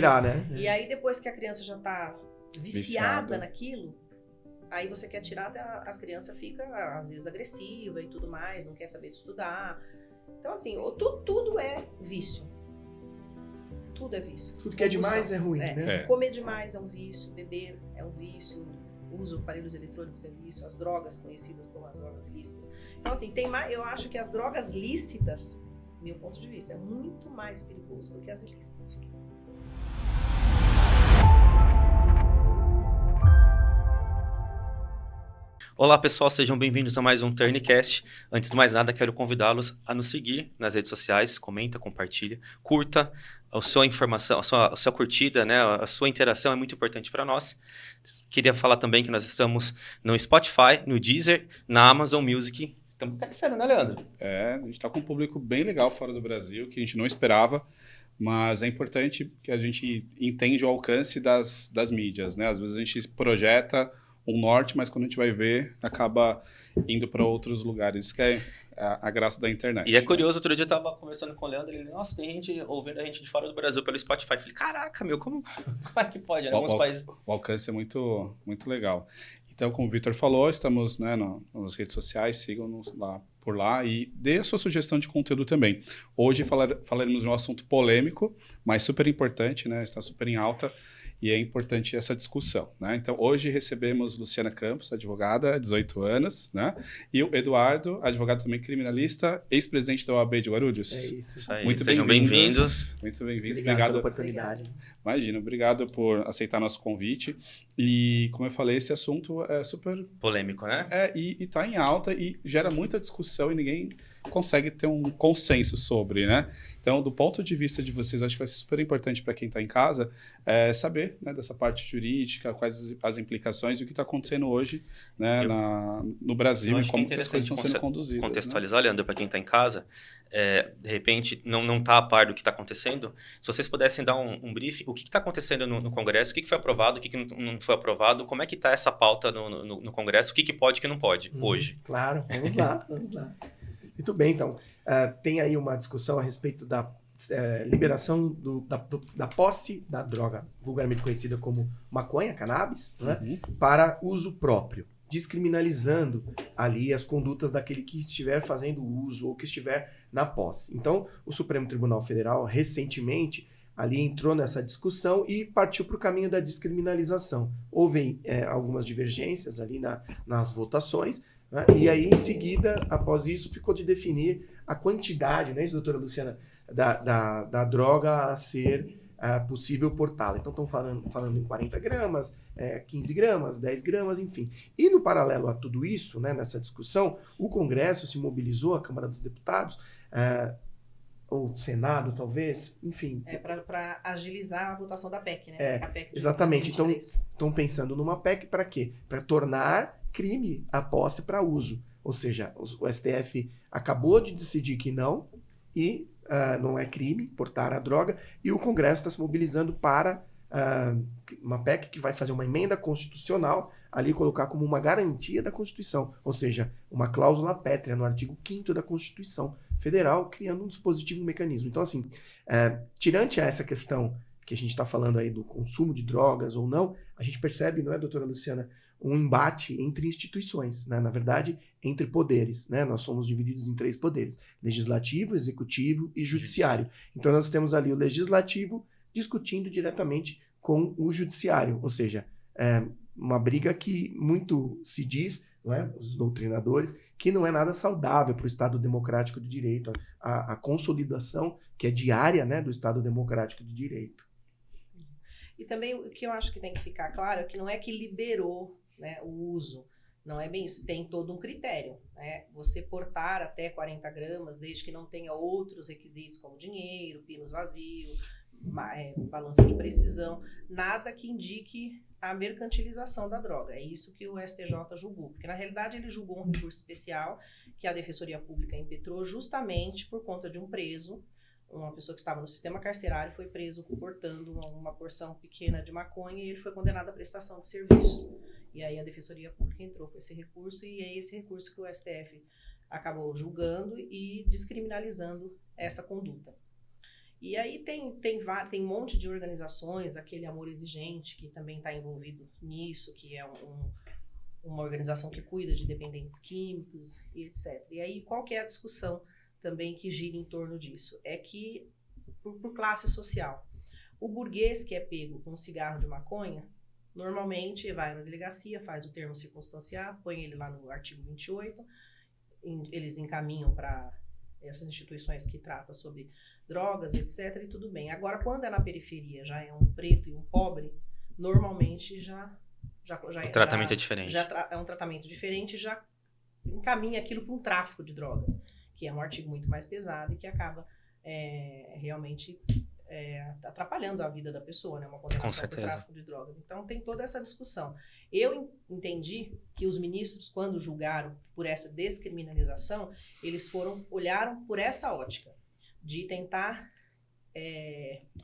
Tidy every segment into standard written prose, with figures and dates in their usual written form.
tirar, né? E aí, depois que a criança já tá viciada naquilo, aí você quer tirar, as crianças ficam, às vezes, agressiva e tudo mais, não quer saber de estudar. Então, assim, tudo é vício. Tudo é vício. Tudo que é demais é ruim, né? Comer demais é um vício, beber é um vício, o uso de aparelhos eletrônicos é vício, as drogas conhecidas como as drogas lícitas. Então, assim, eu acho que as drogas lícitas, meu ponto de vista, é muito mais perigoso do que as ilícitas. Olá pessoal, sejam bem-vindos a mais um Turncast. Antes de mais nada, quero convidá-los a nos seguir nas redes sociais, comenta, compartilha, curta, a sua informação, a sua curtida, né, a sua interação é muito importante para nós. Queria falar também que nós estamos no Spotify, no Deezer, na Amazon Music. Estamos crescendo, né, Leandro? A gente está com um público bem legal fora do Brasil, que a gente não esperava, mas é importante que a gente entenda o alcance das mídias, né? Às vezes a gente projeta um norte, mas quando a gente vai ver, acaba indo para outros lugares, que é a graça da internet. E é curioso, outro dia eu estava conversando com o Leandro, ele, nossa, tem gente ouvindo a gente de fora do Brasil pelo Spotify. Eu falei, caraca, meu, como é que pode? O alcance é muito, muito legal. Então, como o Vitor falou, estamos, né, nas redes sociais, sigam-nos por lá e dê a sua sugestão de conteúdo também. Hoje falaremos de um assunto polêmico, mas super importante, né, está super em alta. E é importante essa discussão, né? Então, hoje recebemos Luciana Campos, advogada, 18 anos, né? E o Eduardo, advogado também criminalista, ex-presidente da OAB de Guarulhos. É isso. Aí, muito sejam bem-vindos. Muito bem-vindos. Obrigado pela oportunidade. Imagina, obrigado por aceitar nosso convite. E, como eu falei, esse assunto é super polêmico, né? E está em alta e gera muita discussão e ninguém consegue ter um consenso sobre, né? Então, do ponto de vista de vocês, acho que vai ser super importante para quem está em casa saber, né, dessa parte jurídica, quais as implicações e o que está acontecendo hoje, né, no Brasil e como que as coisas estão sendo conduzidas. Contextualizar, né? Leandro, para quem está em casa, de repente não está a par do que está acontecendo, se vocês pudessem dar um brief, o que está acontecendo no Congresso, o que foi aprovado, o que não foi aprovado, como é que está essa pauta no Congresso, o que pode e o que não pode hoje? Claro, vamos lá. Muito bem, então. Tem aí uma discussão a respeito da liberação da posse da droga, vulgarmente conhecida como maconha, cannabis, né, para uso próprio, descriminalizando ali as condutas daquele que estiver fazendo uso ou que estiver na posse. Então, o Supremo Tribunal Federal, recentemente, ali entrou nessa discussão e partiu para o caminho da descriminalização. Houve algumas divergências ali nas votações, né? E aí, em seguida, após isso, ficou de definir a quantidade, né, doutora Luciana, da droga a ser possível portá-la. Então, estão falando em 40 gramas, 15 gramas, 10 gramas, enfim. E no paralelo a tudo isso, né, nessa discussão, o Congresso se mobilizou, a Câmara dos Deputados, ou Senado, talvez, enfim. Para agilizar a votação da PEC, né? A PEC exatamente. Então, estão pensando numa PEC para quê? Para tornar crime a posse para uso. Ou seja, o STF acabou de decidir que não, e não é crime portar a droga, e o Congresso está se mobilizando para uma PEC que vai fazer uma emenda constitucional, ali colocar como uma garantia da Constituição, ou seja, uma cláusula pétrea no artigo 5º da Constituição Federal, criando um dispositivo, um mecanismo. Então, assim, tirante a essa questão que a gente está falando aí do consumo de drogas ou não, a gente percebe, não é, doutora Luciana, um embate entre instituições, né? Na verdade, entre poderes, né? Nós somos divididos em 3 poderes: legislativo, executivo e judiciário. Então, nós temos ali o legislativo discutindo diretamente com o judiciário, ou seja, uma briga que muito se diz, não é? Os doutrinadores, que não é nada saudável para o Estado Democrático de Direito, a consolidação que é diária, né, do Estado Democrático de Direito. E também o que eu acho que tem que ficar claro é que não é que liberou, né, o uso, não é bem isso, tem todo um critério, né? Você portar até 40 gramas, desde que não tenha outros requisitos como dinheiro, pinos vazios, balança de precisão, nada que indique a mercantilização da droga. É isso que o STJ julgou, porque na realidade ele julgou um recurso especial que a Defensoria Pública impetrou justamente por conta de um preso, uma pessoa que estava no sistema carcerário foi preso portando uma porção pequena de maconha e ele foi condenado à prestação de serviço. E aí a Defensoria Pública entrou com esse recurso e é esse recurso que o STF acabou julgando e descriminalizando essa conduta. E aí tem um monte de organizações, aquele Amor Exigente, que também está envolvido nisso, que é uma organização que cuida de dependentes químicos e etc. E aí qual que é a discussão também que gira em torno disso? É que, por classe social, o burguês que é pego com um cigarro de maconha, normalmente vai na delegacia, faz o termo circunstanciar, põe ele lá no artigo 28, eles encaminham para essas instituições que tratam sobre drogas, etc, e tudo bem. Agora, quando é na periferia, já é um preto e um pobre, normalmente O tratamento é diferente. É um tratamento diferente, já encaminha aquilo para um tráfico de drogas, que é um artigo muito mais pesado e que acaba realmente atrapalhando a vida da pessoa, né? Uma condenação por tráfico de drogas. Então, tem toda essa discussão. Eu entendi que os ministros, quando julgaram por essa descriminalização, eles olharam por essa ótica, de tentar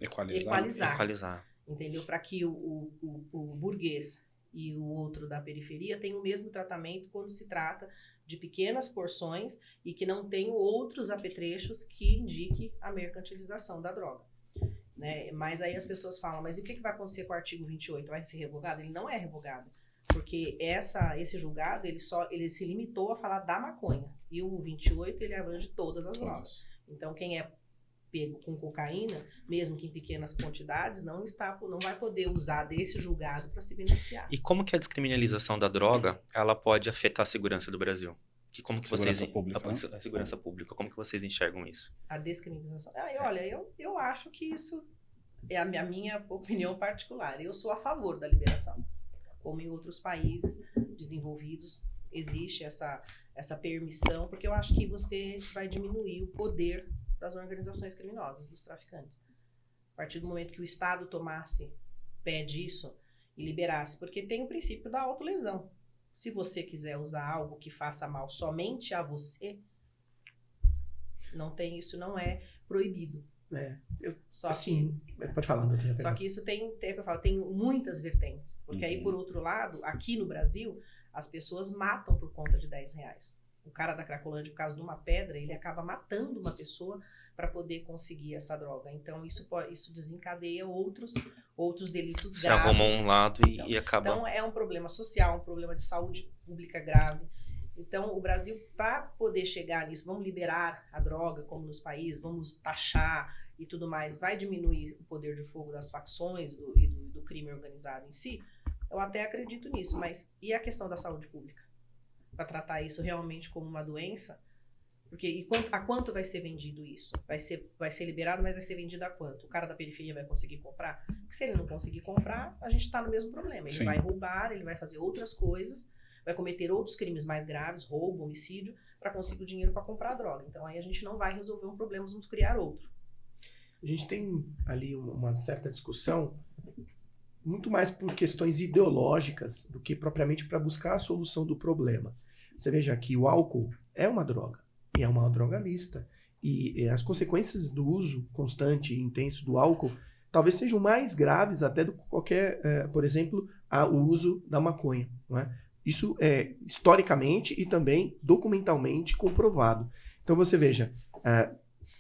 equalizar. Entendeu? Para que o burguês e o outro da periferia tenham o mesmo tratamento quando se trata de pequenas porções e que não tenham outros apetrechos que indiquem a mercantilização da droga. Né? Mas aí as pessoas falam, mas e o que vai acontecer com o artigo 28? Vai ser revogado? Ele não é revogado, porque esse julgado ele se limitou a falar da maconha, e o 28 ele abrange todas as drogas. Então quem é pego com cocaína, mesmo que em pequenas quantidades, não vai poder usar desse julgado para se beneficiar. E como que a descriminalização da droga ela pode afetar a segurança do Brasil? A segurança pública, como que vocês enxergam isso? A descriminalização. Olha, eu acho que isso é a minha opinião particular. Eu sou a favor da liberação. Como em outros países desenvolvidos, existe essa permissão, porque eu acho que você vai diminuir o poder das organizações criminosas, dos traficantes. A partir do momento que o Estado tomasse pé disso e liberasse, porque tem o princípio da autolesão. Se você quiser usar algo que faça mal somente a você, isso não é proibido. Pode falar, doutora. Só que isso tem muitas vertentes. Porque aí, por outro lado, aqui no Brasil, as pessoas matam por conta de R$10. O cara da Cracolândia, por causa de uma pedra, ele acaba matando uma pessoa para poder conseguir essa droga. Então, isso desencadeia outros delitos Se graves. arruma um lado e acaba... Então, é um problema social, um problema de saúde pública grave. Então, o Brasil, para poder chegar nisso, vamos liberar a droga, como nos países, vamos taxar e tudo mais, vai diminuir o poder de fogo das facções e do crime organizado em si? Eu até acredito nisso, mas e a questão da saúde pública? Para tratar isso realmente como uma doença, porque a quanto vai ser vendido isso? Vai ser liberado, mas vai ser vendido a quanto? O cara da periferia vai conseguir comprar? Porque se ele não conseguir comprar, a gente está no mesmo problema. Ele vai roubar, ele vai fazer outras coisas, vai cometer outros crimes mais graves, roubo, homicídio, para conseguir o dinheiro para comprar a droga. Então aí a gente não vai resolver um problema, vamos criar outro. A gente tem ali uma certa discussão, muito mais por questões ideológicas do que propriamente para buscar a solução do problema. Você veja que o álcool é uma droga, e é uma droga lista. E as consequências do uso constante e intenso do álcool talvez sejam mais graves até do que qualquer, por exemplo, o uso da maconha. Não é? Isso é historicamente e também documentalmente comprovado. Então você veja,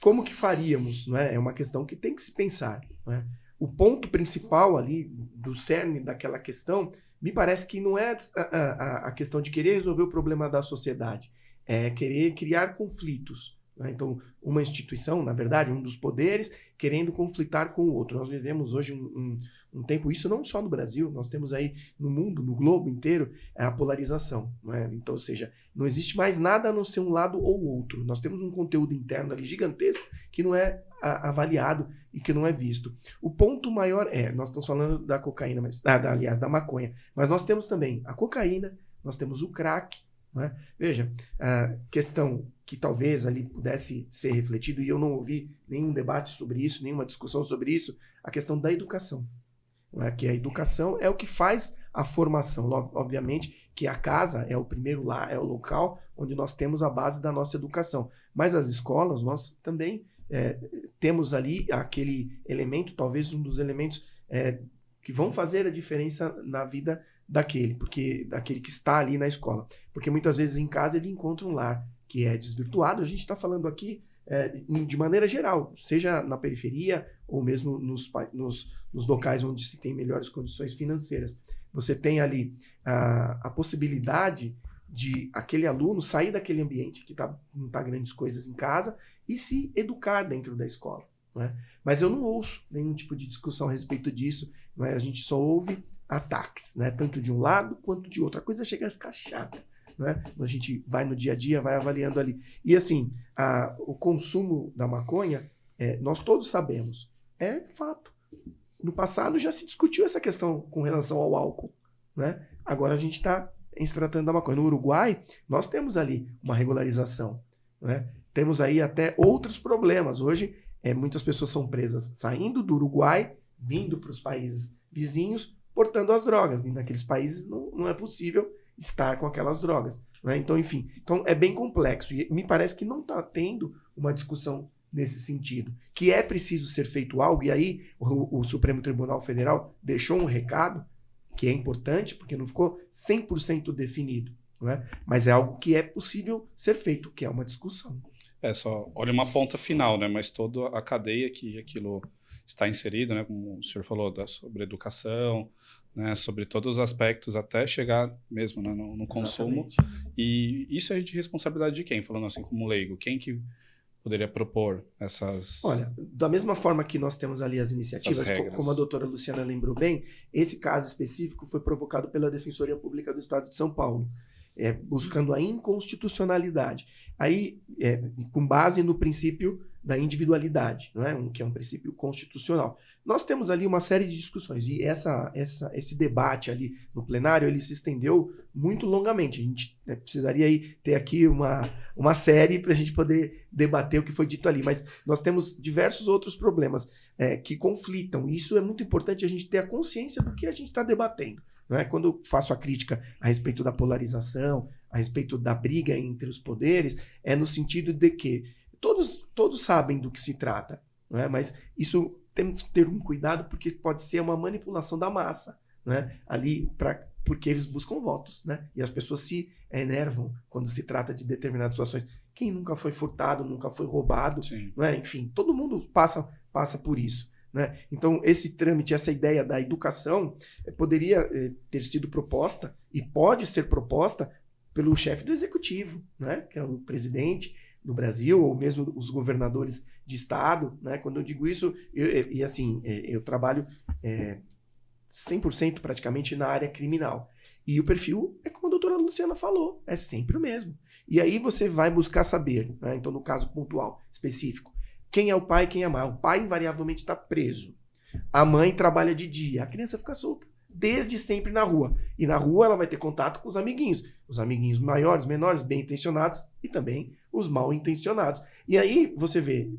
como que faríamos? Não é? É uma questão que tem que se pensar. Não é? O ponto principal ali do cerne daquela questão, me parece que não é a questão de querer resolver o problema da sociedade, é querer criar conflitos. Né? Então, uma instituição, na verdade, um dos poderes, querendo conflitar com o outro. Nós vivemos hoje um tempo, isso não só no Brasil, nós temos aí no mundo, no globo inteiro, a polarização. Não é? Então, ou seja, não existe mais nada a não ser um lado ou outro. Nós temos um conteúdo interno ali gigantesco que não é avaliado e que não é visto. O ponto maior nós estamos falando da cocaína, aliás, da maconha, mas nós temos também a cocaína, nós temos o crack. Né? Veja, a questão que talvez ali pudesse ser refletido, e eu não ouvi nenhum debate sobre isso, nenhuma discussão sobre isso, a questão da educação. Né? Que a educação é o que faz a formação. Obviamente que a casa é o primeiro lar, é o local onde nós temos a base da nossa educação. Mas as escolas, nós também temos ali aquele elemento, talvez um dos elementos que vão fazer a diferença na vida daquele que está ali na escola. Porque muitas vezes em casa ele encontra um lar que é desvirtuado. A gente está falando aqui de maneira geral, seja na periferia ou mesmo nos locais onde se tem melhores condições financeiras. Você tem ali a possibilidade de aquele aluno sair daquele ambiente que não está grandes coisas em casa e se educar dentro da escola. Não é? Mas eu não ouço nenhum tipo de discussão a respeito disso, não é? A gente só ouve ataques, né? Tanto de um lado quanto de outro. A coisa chega a ficar chata. Né? A gente vai no dia a dia, vai avaliando ali. E assim, o consumo da maconha, nós todos sabemos, é fato. No passado já se discutiu essa questão com relação ao álcool. Né? Agora a gente está tratando da maconha. No Uruguai, nós temos ali uma regularização. Né? Temos aí até outros problemas. Hoje, muitas pessoas são presas saindo do Uruguai, vindo para os países vizinhos, portando as drogas. E naqueles países não é possível estar com aquelas drogas. Né? Então, enfim, é bem complexo. E me parece que não está tendo uma discussão nesse sentido. Que é preciso ser feito algo, e aí o Supremo Tribunal Federal deixou um recado que é importante, porque não ficou 100% definido. Né? Mas é algo que é possível ser feito, que é uma discussão. Só olha uma ponta final, né? Mas toda a cadeia que aquilo está inserido, né? Como o senhor falou, sobre educação, né? Sobre todos os aspectos, até chegar mesmo, né? no consumo. E isso é de responsabilidade de quem? Falando assim como leigo, quem que poderia propor essas... Olha, da mesma forma que nós temos ali as iniciativas, como a doutora Luciana lembrou bem, esse caso específico foi provocado pela Defensoria Pública do Estado de São Paulo, buscando a inconstitucionalidade. Aí, com base no princípio da individualidade, não é? Que é um princípio constitucional. Nós temos ali uma série de discussões, e esse debate ali no plenário, ele se estendeu muito longamente. A gente precisaria aí ter aqui uma série para a gente poder debater o que foi dito ali, mas nós temos diversos outros problemas que conflitam, e isso é muito importante a gente ter a consciência do que a gente está debatendo. Não é? Quando eu faço a crítica a respeito da polarização, a respeito da briga entre os poderes, é no sentido de que todos sabem do que se trata, não é? Mas isso temos que ter um cuidado, porque pode ser uma manipulação da massa, né? Ali porque eles buscam votos, né? E as pessoas se enervam quando se trata de determinadas situações. Quem nunca foi furtado, nunca foi roubado, não é? Enfim, todo mundo passa por isso. Né? Então, esse trâmite, essa ideia da educação poderia ter sido proposta e pode ser proposta pelo chefe do executivo, né? Que é o presidente do Brasil, ou mesmo os governadores de estado. Né? Quando eu digo isso, eu trabalho 100% praticamente na área criminal. E o perfil é como a doutora Luciana falou, é sempre o mesmo. E aí você vai buscar saber, né? Então, no caso pontual, específico, quem é o pai e quem é a mãe? O pai invariavelmente está preso. A mãe trabalha de dia. A criança fica solta. Desde sempre na rua. E na rua ela vai ter contato com os amiguinhos. Os amiguinhos maiores, menores, bem intencionados e também os mal intencionados. E aí você vê,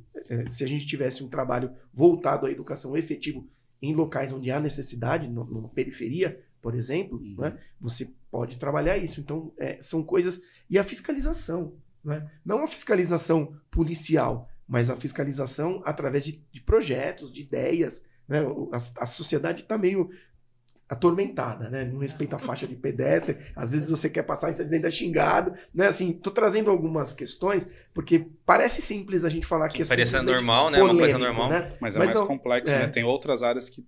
se a gente tivesse um trabalho voltado à educação efetivo em locais onde há necessidade, numa periferia, por exemplo, né, você pode trabalhar isso. Então, são coisas... E a fiscalização. Né? Não a fiscalização policial, mas a fiscalização através de projetos, de ideias. Né? A sociedade está meio atormentada, né? Não respeita a faixa de pedestre, às vezes você quer passar e você ainda é xingado. Né? Assim, estou trazendo algumas questões, porque parece simples a gente falar que é parece normal, né? Polêmico, uma coisa normal. Né? Mas mais complexo, né? Tem outras áreas que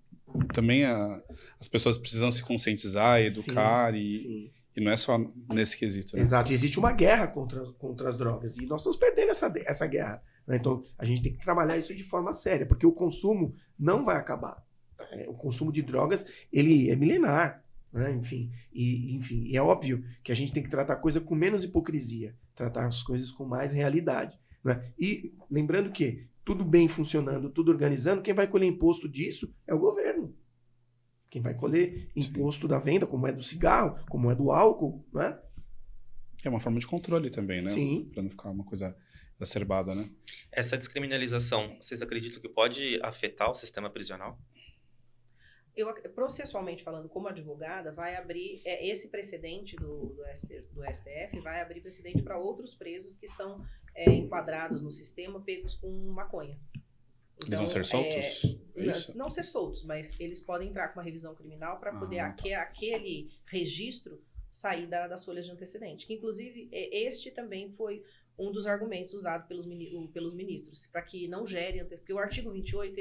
também as pessoas precisam se conscientizar, educar, sim. E não é só nesse quesito. Né? Exato, existe uma guerra contra as drogas, e nós estamos perdendo essa guerra. Né? Então, a gente tem que trabalhar isso de forma séria, porque o consumo não vai acabar. O consumo de drogas, ele é milenar. Né? Enfim, é óbvio que a gente tem que tratar a coisa com menos hipocrisia, tratar as coisas com mais realidade. Né? E lembrando que tudo bem funcionando, tudo organizando, quem vai colher imposto disso é o governo. Quem vai colher imposto da venda, como é do cigarro, como é do álcool, né? É uma forma de controle também, né? Sim. Para não ficar uma coisa exacerbada, né? Essa descriminalização, vocês acreditam que pode afetar o sistema prisional? Eu, processualmente falando, como advogada, vai abrir esse precedente do STF, vai abrir precedente para outros presos que são enquadrados no sistema, pegos com maconha. Então, eles vão ser soltos? Não ser soltos, mas eles podem entrar com uma revisão criminal para poder aquele registro sair das folhas de antecedente. Que, inclusive, este também foi um dos argumentos usados pelos ministros, para que não gere, porque o artigo 28,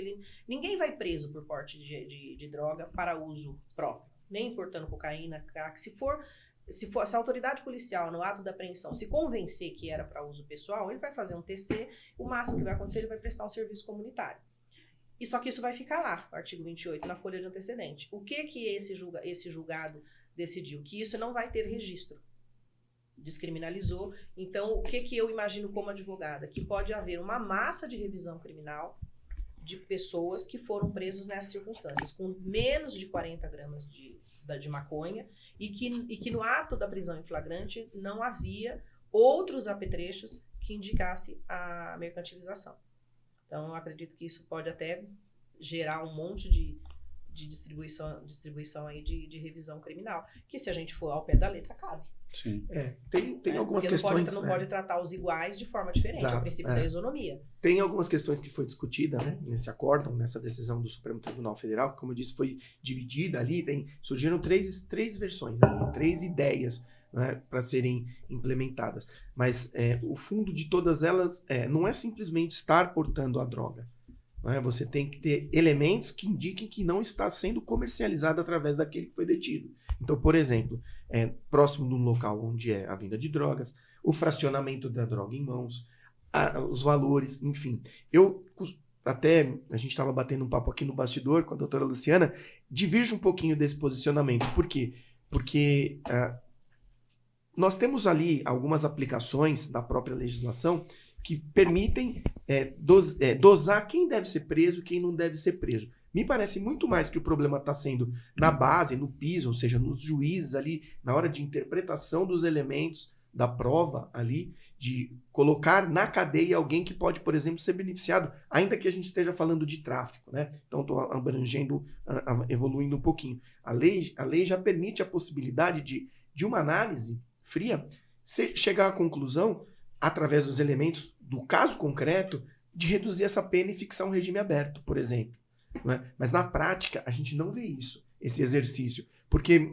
ninguém vai preso por porte de droga para uso próprio, nem portando cocaína, crack. Se a autoridade policial, no ato da apreensão, se convencer que era para uso pessoal, ele vai fazer um TC, o máximo que vai acontecer, ele vai prestar um serviço comunitário. E só que isso vai ficar lá, o artigo 28, na folha de antecedente. O que esse julgado decidiu? Que isso não vai ter registro. Descriminalizou. Então, o que eu imagino como advogada? Que pode haver uma massa de revisão criminal de pessoas que foram presos nessas circunstâncias, com menos de 40 gramas de maconha, e que no ato da prisão em flagrante não havia outros apetrechos que indicasse a mercantilização. Então, eu acredito que isso pode até gerar um monte de distribuição aí de revisão criminal, que se a gente for ao pé da letra, cabe. Sim. Tem algumas questões... Não pode tratar os iguais de forma diferente, Exato, é o princípio da isonomia. Tem algumas questões que foi discutida, né, nesse acórdão, nessa decisão do Supremo Tribunal Federal, que, como eu disse, foi dividida ali, surgiram três versões ali, 3 ideias, né, para serem implementadas. Mas o fundo de todas elas não é simplesmente estar portando a droga. Né? Você tem que ter elementos que indiquem que não está sendo comercializado através daquele que foi detido. Então, por exemplo, próximo de um local onde é a venda de drogas, o fracionamento da droga em mãos, os valores, enfim. A gente estava batendo um papo aqui no bastidor com a doutora Luciana, diverge um pouquinho desse posicionamento. Por quê? Porque nós temos ali algumas aplicações da própria legislação que permitem dosar quem deve ser preso e quem não deve ser preso. Me parece muito mais que o problema está sendo na base, no piso, ou seja, nos juízes ali, na hora de interpretação dos elementos da prova ali, de colocar na cadeia alguém que pode, por exemplo, ser beneficiado, ainda que a gente esteja falando de tráfico, né? Então, estou abrangendo, evoluindo um pouquinho. A lei já permite a possibilidade de uma análise fria chegar à conclusão, através dos elementos do caso concreto, de reduzir essa pena e fixar um regime aberto, por exemplo. Né? Mas na prática, a gente não vê isso, esse exercício. Porque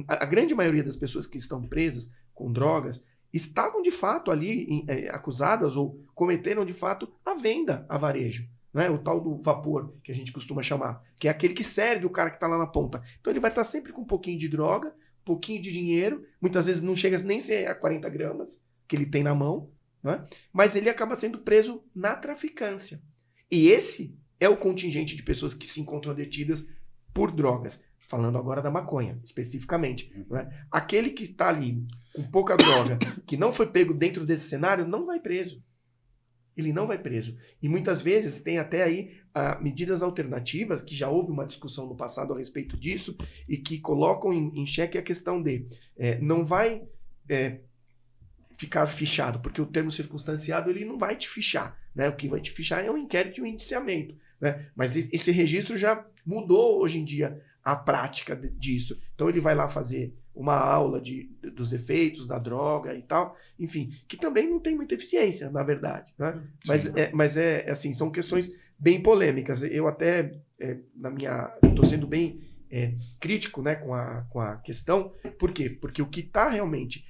a grande maioria das pessoas que estão presas com drogas estavam de fato ali acusadas ou cometeram de fato a venda a varejo. Né? O tal do vapor, que a gente costuma chamar, que é aquele que serve o cara que está lá na ponta. Então ele vai estar sempre com um pouquinho de droga, um pouquinho de dinheiro, muitas vezes não chega nem a 40 gramas que ele tem na mão, né? Mas ele acaba sendo preso na traficância. E esse é o contingente de pessoas que se encontram detidas por drogas. Falando agora da maconha, especificamente. Né? Aquele que está ali com pouca droga, que não foi pego dentro desse cenário, não vai preso. Ele não vai preso. E muitas vezes tem até aí medidas alternativas, que já houve uma discussão no passado a respeito disso, e que colocam em xeque a questão de não vai ficar fichado, porque o termo circunstanciado ele não vai te fichar. Né? O que vai te fichar é um inquérito e um indiciamento. Né? Mas esse registro já mudou hoje em dia a prática disso. Então ele vai lá fazer uma aula dos efeitos da droga e tal, enfim, que também não tem muita eficiência, na verdade. Né? Mas assim, são questões bem polêmicas. Eu até, estou sendo bem crítico, né, com a questão. Por quê? Porque o que está realmente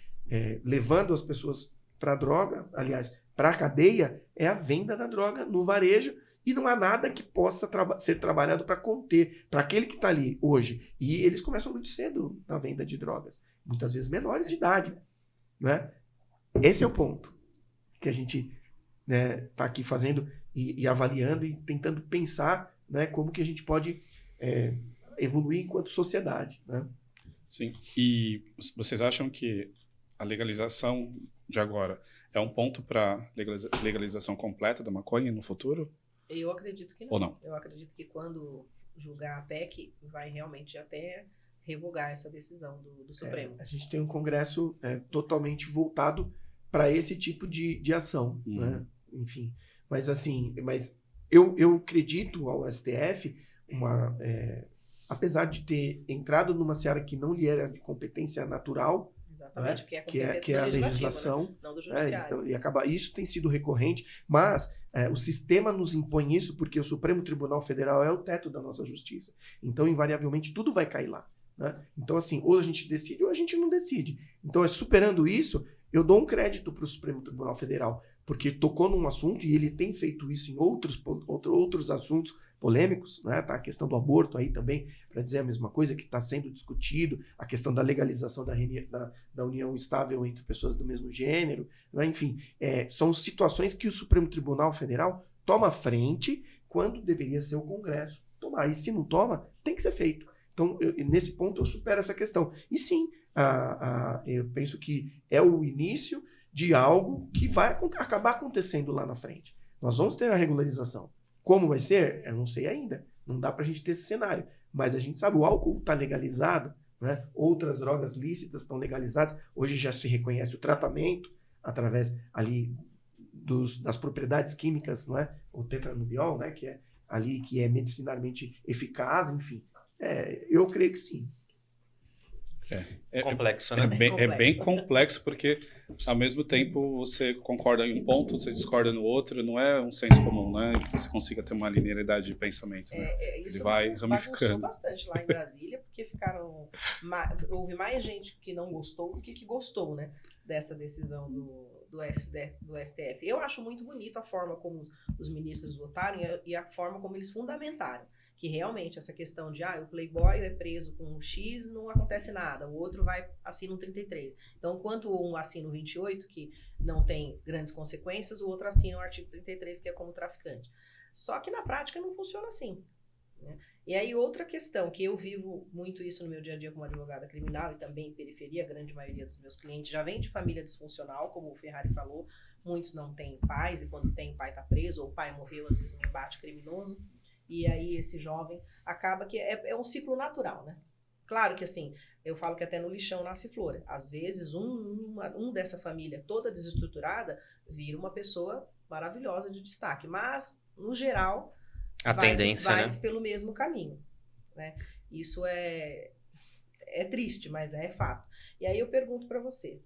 levando as pessoas para a droga, aliás, para a cadeia, é a venda da droga no varejo, e não há nada que possa ser trabalhado para conter, para aquele que está ali hoje. E eles começam muito cedo na venda de drogas, muitas vezes menores de idade. Né? Esse é o ponto que a gente está aqui fazendo e avaliando e tentando pensar, né, como que a gente pode evoluir enquanto sociedade. Né? Sim. E vocês acham que a legalização de agora é um ponto para legalização completa da maconha no futuro? Eu acredito que não. Ou não? Eu acredito que quando julgar a PEC, vai realmente até revogar essa decisão do Supremo. A gente tem um Congresso totalmente voltado para esse tipo de ação. Né? Enfim, mas assim, eu acredito ao STF, apesar de ter entrado numa seara que não lhe era de competência natural, exatamente, porque que é a legislação, né? Não do judiciário. Então, isso tem sido recorrente, mas o sistema nos impõe isso porque o Supremo Tribunal Federal é o teto da nossa justiça. Então, invariavelmente, tudo vai cair lá. né? Então, assim, ou a gente decide ou a gente não decide. Então, superando isso, eu dou um crédito para o Supremo Tribunal Federal, porque tocou num assunto e ele tem feito isso em outros assuntos polêmicos, né? Tá a questão do aborto aí também, para dizer a mesma coisa, que está sendo discutido, a questão da legalização da união estável entre pessoas do mesmo gênero, né? Enfim, são situações que o Supremo Tribunal Federal toma frente quando deveria ser o Congresso tomar. E se não toma, tem que ser feito. Então, nesse ponto, eu supero essa questão. E sim, eu penso que é o início de algo que vai acabar acontecendo lá na frente. Nós vamos ter a regularização. Como vai ser? Eu não sei ainda. Não dá para a gente ter esse cenário. Mas a gente sabe, o álcool está legalizado, né? Outras drogas lícitas estão legalizadas. Hoje já se reconhece o tratamento através ali das propriedades químicas, não é? O tetranubiol, né? Que é ali, que é medicinalmente eficaz, enfim. Eu creio que sim. Complexo, né? É bem complexo, porque ao mesmo tempo você concorda em um ponto, você discorda no outro, não é um senso comum, né? Que você consiga ter uma linearidade de pensamento, né? Isso ele vai ramificando bastante lá em Brasília, porque houve mais gente que não gostou do que gostou, né? Dessa decisão do STF. Eu acho muito bonito a forma como os ministros votaram e a forma como eles fundamentaram. Que realmente essa questão de o Playboy é preso com um X, não acontece nada, o outro assina um 33. Então, enquanto um assina o 28, que não tem grandes consequências, o outro assina o artigo 33, que é como traficante. Só que na prática não funciona assim, né? E aí outra questão, que eu vivo muito isso no meu dia a dia como advogada criminal e também em periferia, a grande maioria dos meus clientes já vem de família disfuncional, como o Ferrari falou, muitos não têm pais e quando tem pai está preso ou o pai morreu às vezes num embate criminoso. E aí esse jovem acaba que é um ciclo natural, né? Claro que assim, eu falo que até no lixão nasce flor. Às vezes um dessa família toda desestruturada vira uma pessoa maravilhosa de destaque. Mas, no geral, vai-se pelo mesmo caminho, né? Isso é triste, mas é fato. E aí eu pergunto para você,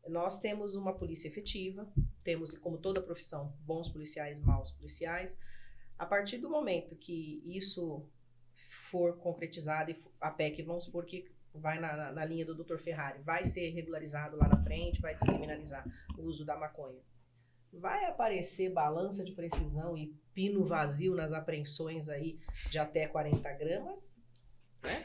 nós temos uma polícia efetiva, temos, como toda profissão, bons policiais, maus policiais. A partir do momento que isso for concretizado e a PEC, vamos supor que vai na linha do Dr. Ferrari, vai ser regularizado lá na frente, vai descriminalizar o uso da maconha. Vai aparecer balança de precisão e pino vazio nas apreensões aí de até 40 gramas, né?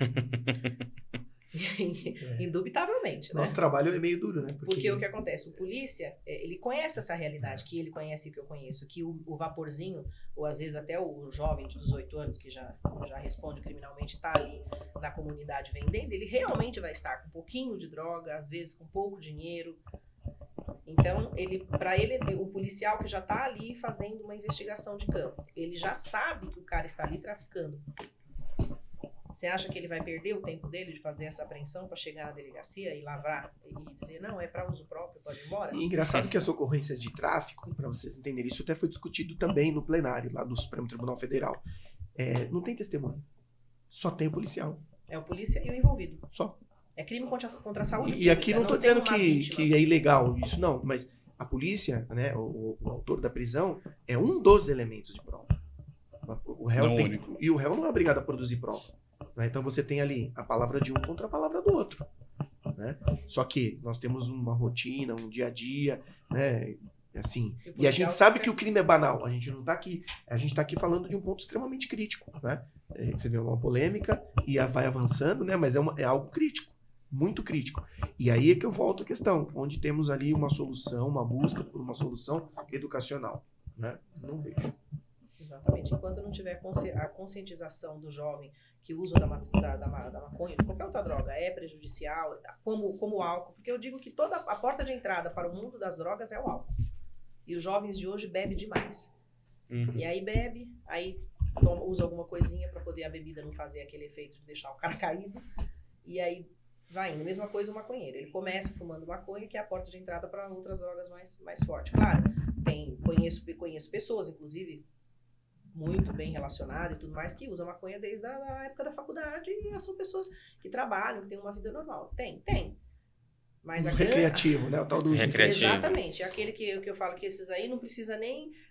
Indubitavelmente, né? Nosso trabalho é meio duro, né? Porque o que acontece? O polícia, ele conhece essa realidade, que ele conhece e que eu conheço, que o vaporzinho, ou às vezes até o jovem de 18 anos, que já responde criminalmente, está ali na comunidade vendendo, ele realmente vai estar com um pouquinho de droga, às vezes com pouco dinheiro. Então, o policial que já está ali fazendo uma investigação de campo, ele já sabe que o cara está ali traficando. Você acha que ele vai perder o tempo dele de fazer essa apreensão para chegar na delegacia e lavrar e dizer, não, é para uso próprio, pode ir embora? E engraçado que as ocorrências de tráfico, para vocês entenderem, isso até foi discutido também no plenário, lá do Supremo Tribunal Federal. Não tem testemunha, só tem o policial. É o polícia e o envolvido. Só. É crime contra a saúde pública. E aqui não estou dizendo que é ilegal isso, não, mas a polícia, né, o autor da prisão, é um dos elementos de prova. O réu e o réu não é obrigado a produzir prova. Então você tem ali a palavra de um contra a palavra do outro, né? Só que nós temos uma rotina, um dia a dia, né? Assim, e a gente sabe que o crime é banal. A gente não está aqui, a gente está aqui falando de um ponto extremamente crítico, né? Você vê uma polêmica e vai avançando, né? Mas é algo crítico, muito crítico. E aí é que eu volto à questão, onde temos ali uma solução, uma busca por uma solução educacional, né? Não vejo. Exatamente. Enquanto não tiver a conscientização do jovem que o uso da maconha, de qualquer outra droga, é prejudicial, como o álcool, porque eu digo que toda a porta de entrada para o mundo das drogas é o álcool. E os jovens de hoje bebem demais. Uhum. E aí bebe, aí usa alguma coisinha para poder a bebida não fazer aquele efeito de deixar o cara caído, e aí vai indo. Mesma coisa o maconheiro. Ele começa fumando maconha, que é a porta de entrada para outras drogas mais fortes. Claro, conheço pessoas, inclusive, muito bem relacionado e tudo mais, que usa maconha desde a época da faculdade e são pessoas que trabalham, que têm uma vida normal. Tem. Mas recreativo, né? O tal do recreativo. Exatamente. É aquele que eu falo que esses aí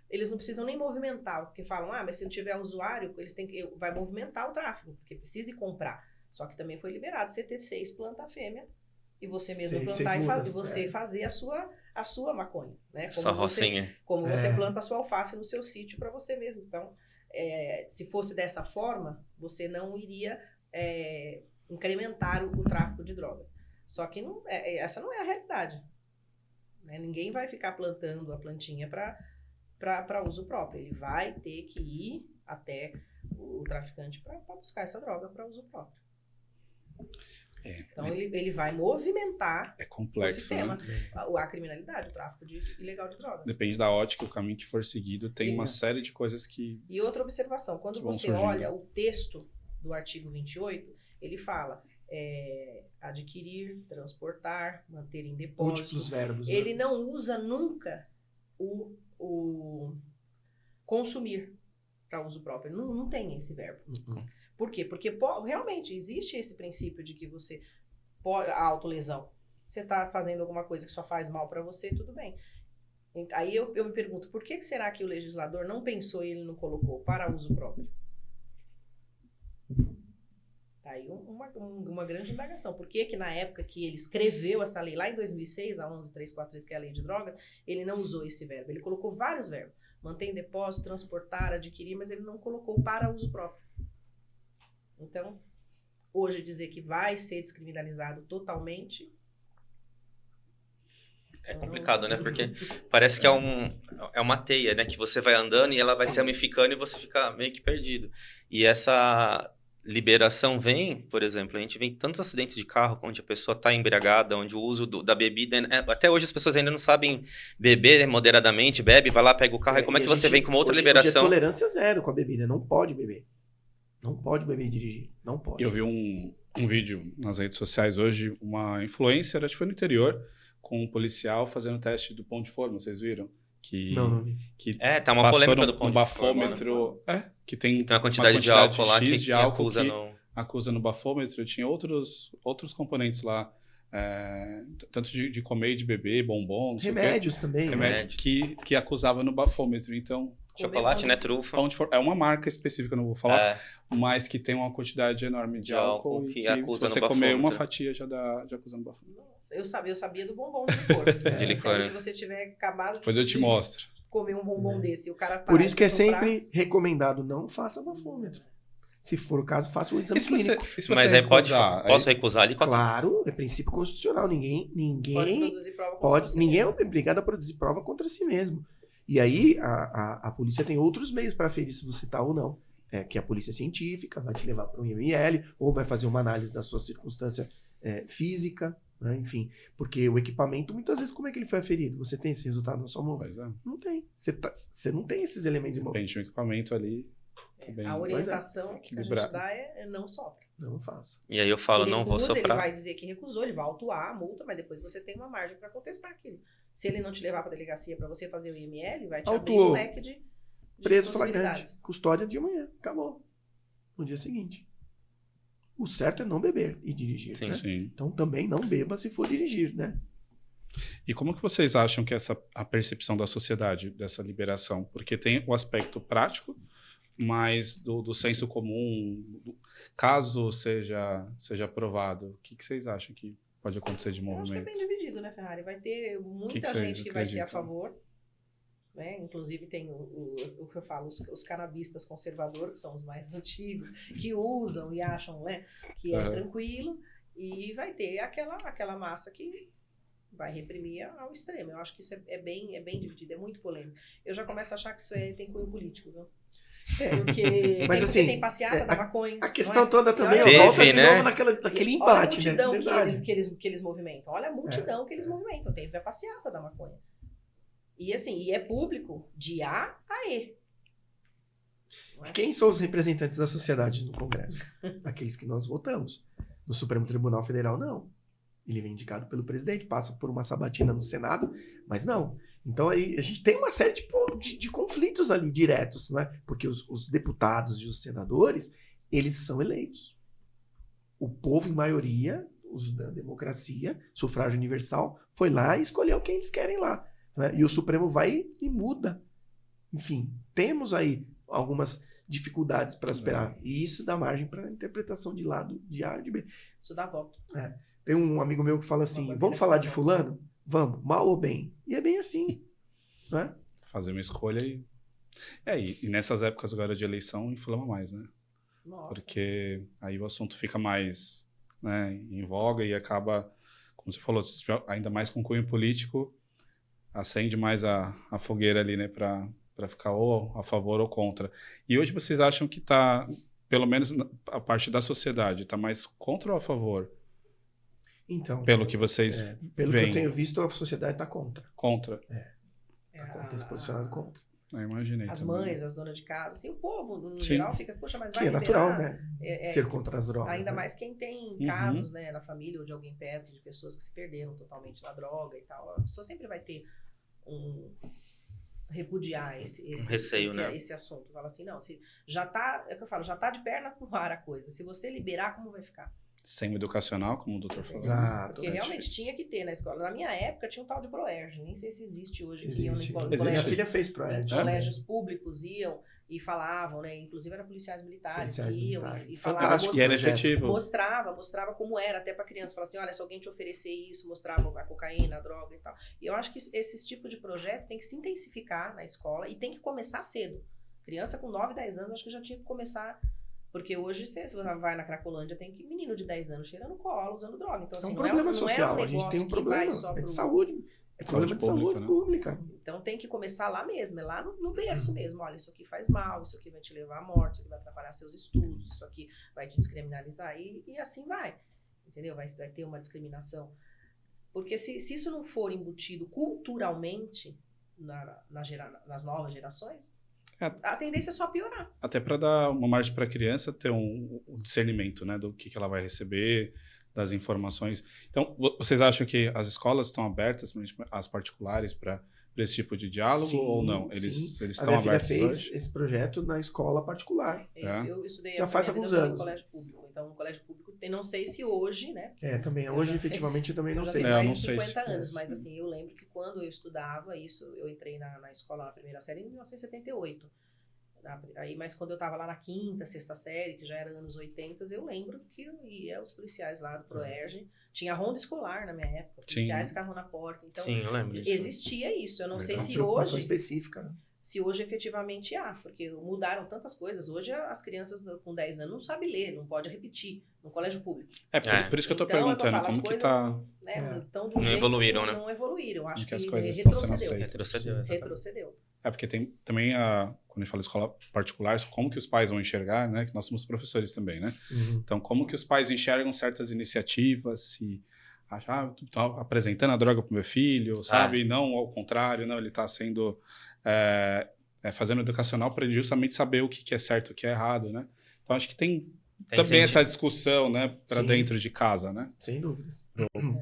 eles não precisam nem movimentar, porque falam, mas se não tiver usuário, vai movimentar o tráfego, porque precisa ir comprar. Só que também foi liberado você ter 6 plantas fêmea e você mesmo Seis plantar mudas, e você fazer a sua maconha, né? Só rocinha. Como você planta a sua alface no seu sítio para você mesmo. Então, se fosse dessa forma, você não iria incrementar o tráfico de drogas. Só que essa não é a realidade. Né? Ninguém vai ficar plantando a plantinha para uso próprio. Ele vai ter que ir até o traficante para buscar essa droga para uso próprio. Então, ele vai movimentar É complexo, o sistema, né? a criminalidade, o tráfico ilegal de drogas. Depende da ótica, o caminho que for seguido, tem uma série de coisas que... E outra observação, quando vão você surgindo. olha o texto do artigo 28, ele fala adquirir, transportar, manter em depósito. Múltiplos verbos. Ele não usa nunca o consumir para uso próprio. Não tem esse verbo. Por quê? Porque realmente existe esse princípio de que você pode... A autolesão. Você está fazendo alguma coisa que só faz mal para você, tudo bem. Aí eu me pergunto, por que será que o legislador não pensou e ele não colocou para uso próprio? Tá aí uma grande indagação. Por que na época que ele escreveu essa lei, lá em 2006, a 11343, que é a lei de drogas, ele não usou esse verbo? Ele colocou vários verbos. Manter em depósito, transportar, adquirir, mas ele não colocou para uso próprio. Então, hoje dizer que vai ser descriminalizado totalmente... É complicado, né? Porque parece que é uma teia, né? Que você vai andando e ela vai se ramificando e você fica meio que perdido. E essa liberação vem, por exemplo, a gente vê tantos acidentes de carro onde a pessoa está embriagada, onde o uso da bebida... Até hoje as pessoas ainda não sabem beber moderadamente, bebe, vai lá, pega o carro. E como é que você vem com uma outra liberação? Hoje é tolerância zero com a bebida, não pode beber. Não pode beber e dirigir, não pode. Eu vi um vídeo nas redes sociais hoje, uma influencer, acho que foi no interior, com um policial fazendo teste do pão de forma, vocês viram? Não vi. Tá uma polêmica do pão no de forma. bafômetro, que tem uma quantidade de álcool lá X que acusa acusa no bafômetro. Tinha outros componentes lá, tanto de comer e de beber, bombom, não sei o quê. Remédios também. Remédio que acusava no bafômetro. Então, chocolate, né? Trufa. pão de forma é uma marca específica, não vou falar, mas que tem uma quantidade enorme de álcool e que acusa se você no comer bafômetro. uma fatia já acusa no bafômetro. Eu sabia do bombom de licor. De licor. Se você tiver acabado Depois eu te mostro. comer um bombom desse e o cara Por isso que é soprar, sempre recomendado, não faça bafômetro. Se for o caso, faça o exame clínico. Mas aí posso recusar ali? Claro, é princípio constitucional. Ninguém pode produzir prova contra você ninguém é mesmo. obrigado a produzir prova contra si mesmo. E aí a polícia tem outros meios para aferir se você está ou não. Que a polícia científica vai te levar para um IML ou vai fazer uma análise da sua circunstância física, né? Enfim. Porque o equipamento, muitas vezes, como é que ele foi aferido? Você tem esse resultado na sua mão? Pois é. Não tem. Você não tem esses elementos em mão. Depende do equipamento ali. A orientação que a gente dá é não sopra. Não faça. E aí eu falo, Se ele não vou recusa, soprar. Ele vai dizer que recusou, ele vai autuar a multa, mas depois você tem uma margem para contestar aquilo. Se ele não te levar para delegacia para você fazer o IML, vai te abrir um leque de preso flagrante. possibilidades. Custódia de manhã. Acabou. No dia seguinte. O certo é não beber e dirigir. Sim, né? Sim. Então também não beba se for dirigir, né? E como que vocês acham que a percepção da sociedade dessa liberação? Porque tem o aspecto prático, mas do senso comum, caso seja aprovado, o que vocês acham que pode acontecer de Eu acho que é movimento? bem dividido, né, Ferrari? Vai ter muita que vocês gente que vai ser a acreditam? favor. Né? Inclusive tem o que eu falo, os canabistas conservadores, que são os mais antigos, que usam e acham, né, que é tranquilo. E vai ter aquela massa que vai reprimir ao extremo. Eu acho que isso é bem dividido, é muito polêmico. Eu já começo a achar que isso tem cunho político, viu? Porque Mas assim, tem passeata da maconha. A questão não é? toda também Teve, volta de né? novo naquele Olha a embate, né? multidão Verdade. que eles movimentam. Olha a multidão que eles movimentam. Teve a passeata da maconha. E assim, e é público de A a E. Não é? Quem são os representantes da sociedade no Congresso? Aqueles que nós votamos. No Supremo Tribunal Federal, não. Ele vem indicado pelo presidente, passa por uma sabatina no Senado, mas não. Então aí a gente tem uma série de conflitos ali diretos, não é? Porque os deputados e os senadores, eles são eleitos. O povo, em maioria, uso da democracia, sufrágio universal, foi lá e escolheu quem eles querem lá. Né? E o Supremo vai e muda. Enfim, temos aí algumas dificuldades para superar. E isso dá margem para interpretação de lado de A e de B. Isso dá voto. Tem um amigo meu que fala assim, vamos falar de fulano? Vamos, mal ou bem? E é bem assim, né? Fazer uma escolha e nessas épocas agora de eleição inflama mais, né? Nossa. Porque aí o assunto fica mais, né, em voga e acaba, como você falou, ainda mais com cunho político, acende mais a fogueira ali, né, para ficar ou a favor ou contra. E hoje vocês acham que está, pelo menos a parte da sociedade, está mais contra ou a favor? Então, Pelo que vocês pelo que veem? eu tenho visto, a sociedade está contra. Contra. Tem se posicionado contra. Eu imaginei As também. mães, as donas de casa, assim, o povo, no Sim. geral, fica, poxa, mas vai Que é liberar? natural, né? Ser contra as drogas. Ainda né? mais quem tem Uhum. casos, né, na família ou de alguém perto, de pessoas que se perderam totalmente na droga e tal. A pessoa sempre vai ter repudiar esse receio, né? esse assunto. Fala assim, não, se já tá, é o que eu falo, já tá de perna pro ar a coisa. Se você liberar, como vai ficar? Sem educacional, como o doutor falou. Claro, Porque é realmente difícil. tinha que ter na escola. Na minha época tinha um tal de Proerge, nem sei se existe hoje. Que Existe. iam em Minha colégios, filha fez pro em Ed. colégios públicos iam e falavam, né? Inclusive eram policiais militares Policiais que iam militares. e falavam, Fantástico. E era projeto. efetivo. mostrava como era, até para criança, falava assim, olha, se alguém te oferecer isso, mostrava a cocaína, a droga e tal. E eu acho que esse tipo de projeto tem que se intensificar na escola e tem que começar cedo. Criança com 9, 10 anos, acho que já tinha que começar, porque hoje, se você vai na Cracolândia, tem que menino de 10 anos cheirando cola, usando droga. Então, assim, É um problema não social. é um A gente tem um negócio que problema. vai só É de pro- saúde. É problema de saúde pública, né? pública. Então tem que começar lá mesmo, é lá no berço mesmo. Olha, isso aqui faz mal, isso aqui vai te levar à morte, isso aqui vai atrapalhar seus estudos, isso aqui vai te descriminalizar e assim vai. Entendeu? Vai ter uma discriminação. Porque se isso não for embutido culturalmente nas novas gerações, a tendência é só piorar. Até para dar uma margem para a criança ter um discernimento, né, do que ela vai receber, das informações. Então, vocês acham que as escolas estão abertas, as particulares, para esse tipo de diálogo Sim, ou não? Eles sim. A estão minha filha abertos fez hoje? esse projeto na escola particular. Eu estudei Já a faz minha alguns vida toda anos. no colégio público. Então, no colégio público tem, não sei se hoje, né? Também. Eu Hoje, já efetivamente, eu também não já sei. tenho eu mais não de sei 50 se- anos, mas assim, eu lembro que quando eu estudava isso, eu entrei na escola na primeira série em 1978. Aí, mas quando eu estava lá na quinta, sexta série, que já era anos 80, eu lembro que eu ia os policiais lá do Proerge. Tinha ronda escolar na minha época, policiais ficavam na porta. Então, Sim, eu lembro disso. existia isso. Eu não sei É uma se preocupação hoje, específica. se hoje efetivamente há, porque mudaram tantas coisas. Hoje as crianças com 10 anos não sabem ler, não pode repetir no colégio público. Por isso que eu estou Então, é o que eu perguntando, falo, as como que coisas, está... né, tão do Não jeito evoluíram, que né? Não evoluíram. Acho que as que coisas estão sendo retrocedeu. aceitas. Retrocedeu, exatamente. Retrocedeu. Porque tem também, quando a gente fala escola particular, como que os pais vão enxergar, né? Que nós somos professores também, né? Então, como que os pais enxergam certas iniciativas, se achar, apresentando a droga para o meu filho, sabe? Não ao contrário, não, ele está sendo fazendo educacional para ele justamente saber o que é certo e o que é errado, né? Então, acho que tem também essa discussão, né? Para Sim. dentro de casa, né? Sem dúvidas.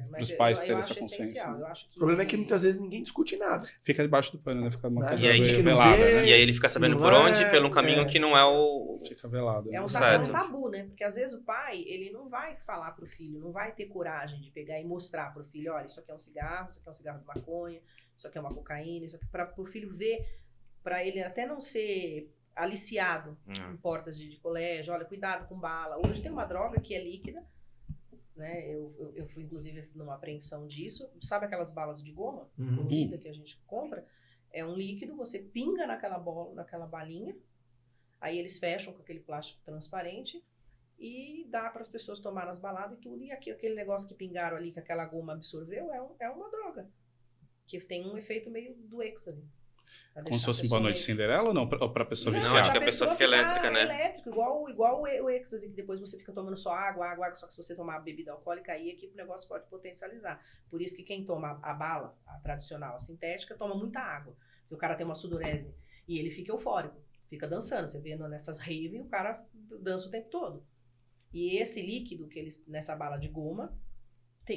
Mas Dos pais terem acho essa consciência, essencial, né? eu acho que O problema é que muitas vezes ninguém discute nada. Fica debaixo do pano, né? Fica uma Né? coisa E aí, tipo, velada, né? E aí ele fica sabendo Não por onde, é- pelo caminho que não é o... Fica velado. é né? um Certo. tabu, né? Porque às vezes o pai, ele não vai falar pro filho, não vai ter coragem de pegar e mostrar pro filho, olha, isso aqui é um cigarro, isso aqui é um cigarro de maconha, isso aqui é uma cocaína, isso aqui para pro filho ver, para ele até não ser aliciado em portas de colégio, olha, cuidado com bala. Hoje tem uma droga que é líquida, né? Eu fui inclusive numa apreensão disso. Sabe aquelas balas de goma, colorida que a gente compra? É um líquido, você pinga naquela balinha, aí eles fecham com aquele plástico transparente e dá para as pessoas tomar nas baladas e tudo. E aquele negócio que pingaram ali, que aquela goma absorveu, é uma droga que tem um efeito meio do êxtase. Como se fosse um Boa Noite Cinderela ou não? Ou para a pessoa Não, viciar? acho que a pessoa fica elétrica, né? Elétrico, igual o êxtase, que depois você fica tomando só água, só que se você tomar bebida alcoólica, aí é que o negócio pode potencializar. Por isso que quem toma a bala, a tradicional, a sintética, toma muita água. Porque o cara tem uma sudorese e ele fica eufórico, fica dançando. Você vê nessas raves, o cara dança o tempo todo. E esse líquido que eles, nessa bala de goma,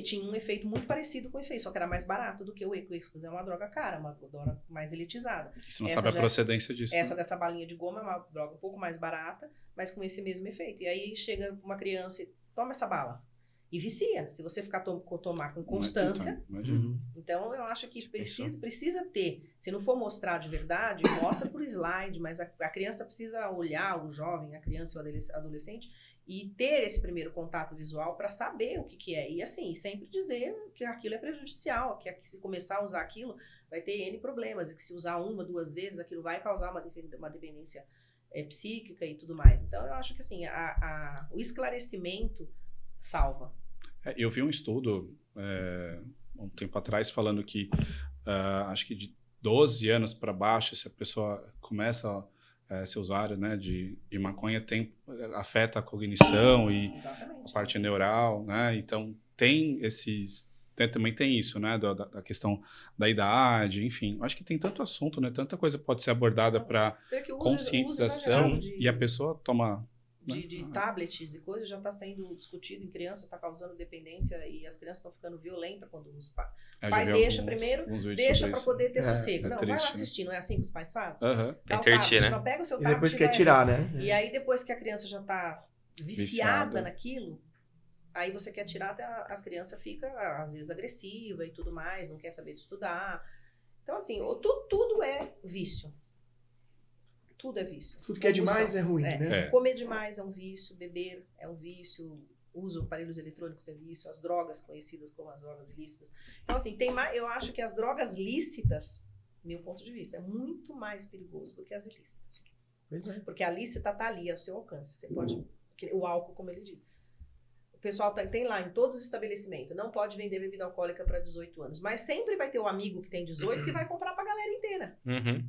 tinha um efeito muito parecido com isso aí, só que era mais barato do que o êxtase. É uma droga cara, uma droga mais elitizada. Você não sabe a procedência disso. Essa né? dessa balinha de goma é uma droga um pouco mais barata, mas com esse mesmo efeito. E aí chega uma criança e toma essa bala. E vicia, se você ficar tomar com constância. Imagina. Então, eu acho que precisa ter. Se não for mostrar de verdade, mostra por slide, mas a criança precisa olhar, o jovem, a criança e o adolescente, e ter esse primeiro contato visual para saber o que é. E assim, sempre dizer que aquilo é prejudicial, que se começar a usar aquilo, vai ter N problemas, e que se usar 1, 2 vezes, aquilo vai causar uma dependência psíquica e tudo mais. Então, eu acho que assim, o esclarecimento salva. Eu vi um estudo um tempo atrás falando que acho que de 12 anos para baixo, se a pessoa começa a ser usuário, né, de maconha, afeta a cognição e Exatamente. a parte neural, né? Então também tem isso, né, da questão da idade, enfim. Acho que tem tanto assunto, né? Tanta coisa pode ser abordada para conscientização e a pessoa toma... De tablets e coisas já está sendo discutido em crianças, está causando dependência e as crianças estão ficando violentas quando os pai deixa primeiro, deixa para poder ter sossego. Não, vai lá assistir, não é assim que os pais fazem? Intertir, né? Não pega o seu E tablet depois quer tirar, né? E aí depois que a criança já está viciada naquilo, aí você quer tirar, as crianças ficam às vezes agressiva e tudo mais, não quer saber de estudar. Então assim, tudo é vício. Tudo é vício. Tudo que é demais é ruim, né? Comer demais é um vício, beber é um vício, uso de aparelhos eletrônicos é vício, as drogas conhecidas como as drogas ilícitas. Então, assim, eu acho que as drogas lícitas, meu ponto de vista, é muito mais perigoso do que as ilícitas. Pois é. Porque a lícita está ali ao seu alcance. Você pode... O álcool, como ele diz. O pessoal tem lá em todos os estabelecimentos, não pode vender bebida alcoólica para 18 anos. Mas sempre vai ter o amigo que tem 18 que vai comprar para a galera inteira. Uhum.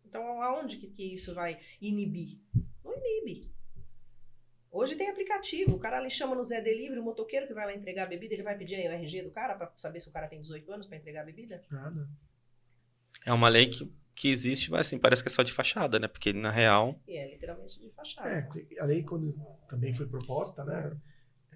Então, aonde que isso vai inibir? Não inibe. Hoje tem aplicativo. O cara ali chama no Zé Delivery, o motoqueiro que vai lá entregar a bebida, ele vai pedir aí o RG do cara para saber se o cara tem 18 anos para entregar a bebida? Nada. É uma lei que existe, mas assim, parece que é só de fachada, né? Porque na real... E é literalmente de fachada. A lei, quando também foi proposta, né?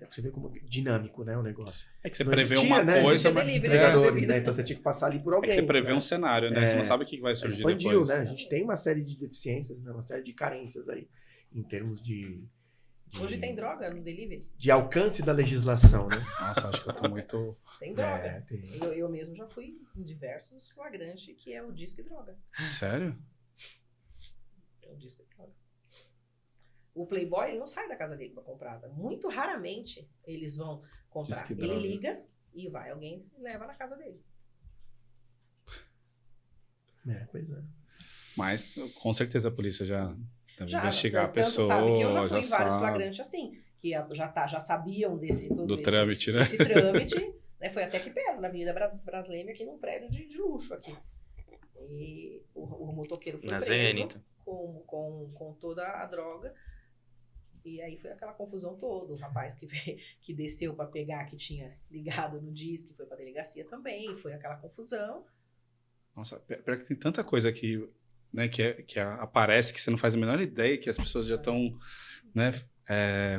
Você vê como dinâmico, né, o negócio. É que você Não prevê existia, uma né? coisa, Existia mas... entregadores, né? Então você tinha que passar ali por alguém. É que você prevê né? um cenário, né? Você não sabe o que vai surgir expandiu, depois. né? A gente tem uma série de deficiências, né? Uma série de carências aí, em termos de Hoje tem droga no delivery. De alcance da legislação, né? Nossa, acho que eu tô muito... Tem droga. Tem. Eu mesmo já fui em diversos flagrantes que é o disque droga. Sério? É o disque droga. O Playboy, ele não sai da casa dele para comprar. Muito raramente eles vão comprar. Disque Ele droga. liga e vai alguém leva na casa dele. Pois é. Mas, com certeza, a polícia já deve investigar a tanto pessoa. sabe que eu já fui em vários sabe flagrantes assim, que já sabiam do trâmite, né? Esse trâmite, né? Foi até aqui perto, na Avenida Brasília, aqui num prédio de luxo aqui. E o motoqueiro foi Na preso Zenith. com toda a droga. E aí foi aquela confusão toda. O rapaz que desceu para pegar, que tinha ligado no disque, foi para delegacia também. Foi aquela confusão. Nossa, pior que tem tanta coisa que, né, que aparece que você não faz a menor ideia que as pessoas já estão, né,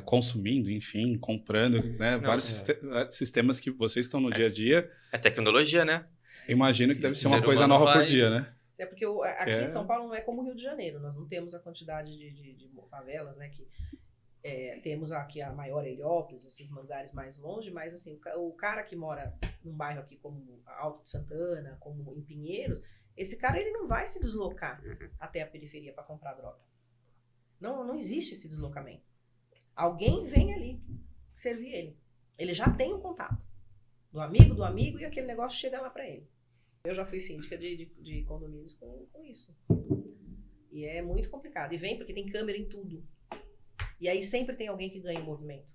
consumindo, enfim, comprando, né, vários sistemas que vocês estão no dia a dia. É tecnologia, né? Imagino que deve ser uma Ser coisa humano nova vai- por dia, né? É porque aqui em São Paulo não é como o Rio de Janeiro. Nós não temos a quantidade de favelas, né? Que temos aqui a maior Heliópolis, esses lugares mais longe, mas assim, o cara que mora num bairro aqui como Alto de Santana, como em Pinheiros, esse cara ele não vai se deslocar até a periferia para comprar droga. Não existe esse deslocamento. Alguém vem ali servir ele. Ele já tem um contato do amigo e aquele negócio chega lá para ele. Eu já fui síndica de condomínios com isso. E é muito complicado. E vem porque tem câmera em tudo. E aí sempre tem alguém que ganha o movimento.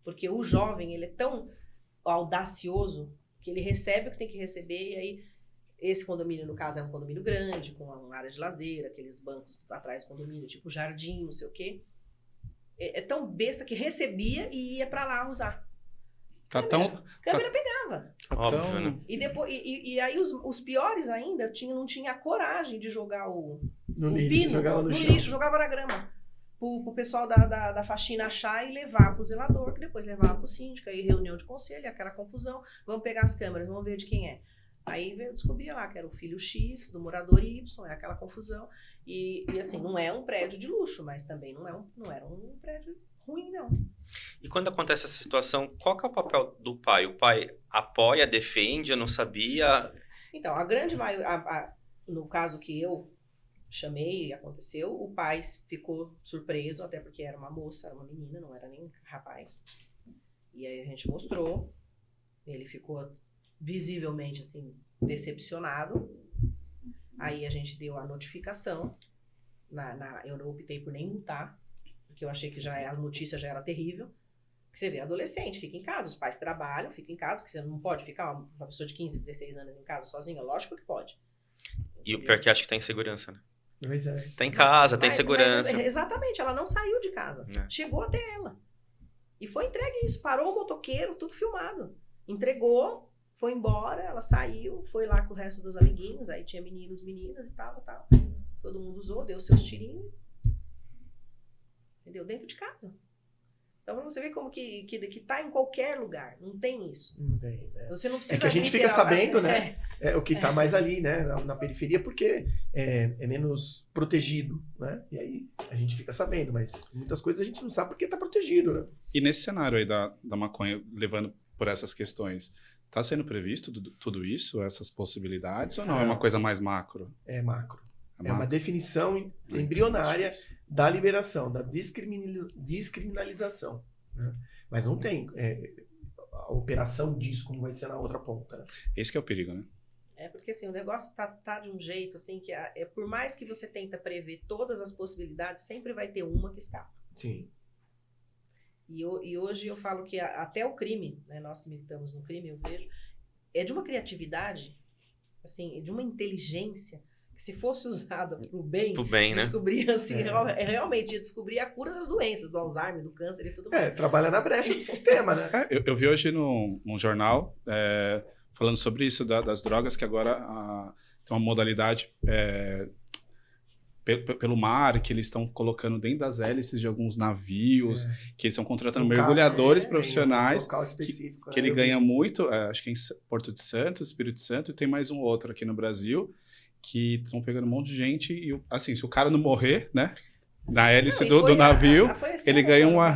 Porque o jovem, ele é tão audacioso que ele recebe o que tem que receber. E aí, esse condomínio, no caso, é um condomínio grande, com uma área de lazer, aqueles bancos atrás do condomínio, tipo jardim, não sei o quê. É tão besta que recebia e ia pra lá usar. Câmera pegava. Óbvio, né? E, depois, e aí os piores ainda não tinha a coragem de jogar o lixo, jogava no chão. lixo, jogava na grama. Pro pessoal da faxina achar e levar pro zelador, que depois levava pro síndico, aí reunião de conselho, aquela confusão, vamos pegar as câmeras, vamos ver de quem é. Aí descobria lá que era o filho X do morador Y, é aquela confusão. E assim, não é um prédio de luxo, mas também não era um prédio ruim, não. E quando acontece essa situação, qual que é o papel do pai? O pai apoia, defende, eu não sabia. Então, a grande maioria, no caso que eu chamei e aconteceu, o pai ficou surpreso, até porque era uma moça, era uma menina, não era nem rapaz. E aí a gente mostrou, ele ficou visivelmente, assim, decepcionado. Aí a gente deu a notificação, eu não optei por nem multar, porque eu achei que a notícia já era terrível. Porque você vê, adolescente, fica em casa, os pais trabalham, fica em casa, porque você não pode ficar uma pessoa de 15, 16 anos em casa sozinha, lógico que pode. E o pior que acho que tem segurança, né? Pois é. Tá em casa, tem segurança. Exatamente, ela não saiu de casa. Chegou até ela. E foi entregue isso. Parou o motoqueiro, tudo filmado. Entregou, foi embora, ela saiu, foi lá com o resto dos amiguinhos, aí tinha meninos, meninas e tal. Todo mundo usou, deu seus tirinhos. Entendeu? Dentro de casa. Então, pra você ver como que tá em qualquer lugar. Não tem isso. Não tem, né? Você não precisa É que a gente fica sabendo, né? O que tá mais ali, né? Na periferia, porque é menos protegido, né? E aí a gente fica sabendo, mas muitas coisas a gente não sabe porque tá protegido, né? E nesse cenário aí da maconha, levando por essas questões, tá sendo previsto tudo isso, essas possibilidades, ou não? É uma coisa mais macro? É macro. É uma definição embrionária da liberação, da descriminalização. Né? Mas não tem a operação disso como vai ser na outra ponta. Né? Esse que é o perigo, né? Porque assim, o negócio tá de um jeito assim que por mais que você tenta prever todas as possibilidades, sempre vai ter uma que escapa. Sim. E hoje eu falo que até o crime, né, nós que militamos no crime, eu vejo, é de uma criatividade, assim, de uma inteligência que se fosse usada pro bem, né? descobrir assim, realmente ia descobrir a cura das doenças, do Alzheimer, do câncer e tudo mais. Trabalha na brecha do sistema, né? Eu vi hoje num jornal falando sobre isso, das drogas, que agora tem uma modalidade pelo mar, que eles estão colocando dentro das hélices de alguns navios, que eles estão contratando mergulhadores profissionais, que ele ganha muito, acho que é em Porto de Santos, Espírito Santo, e tem mais um outro aqui no Brasil, que estão pegando um monte de gente, e assim, se o cara não morrer, né, na hélice do navio, ele ganha uma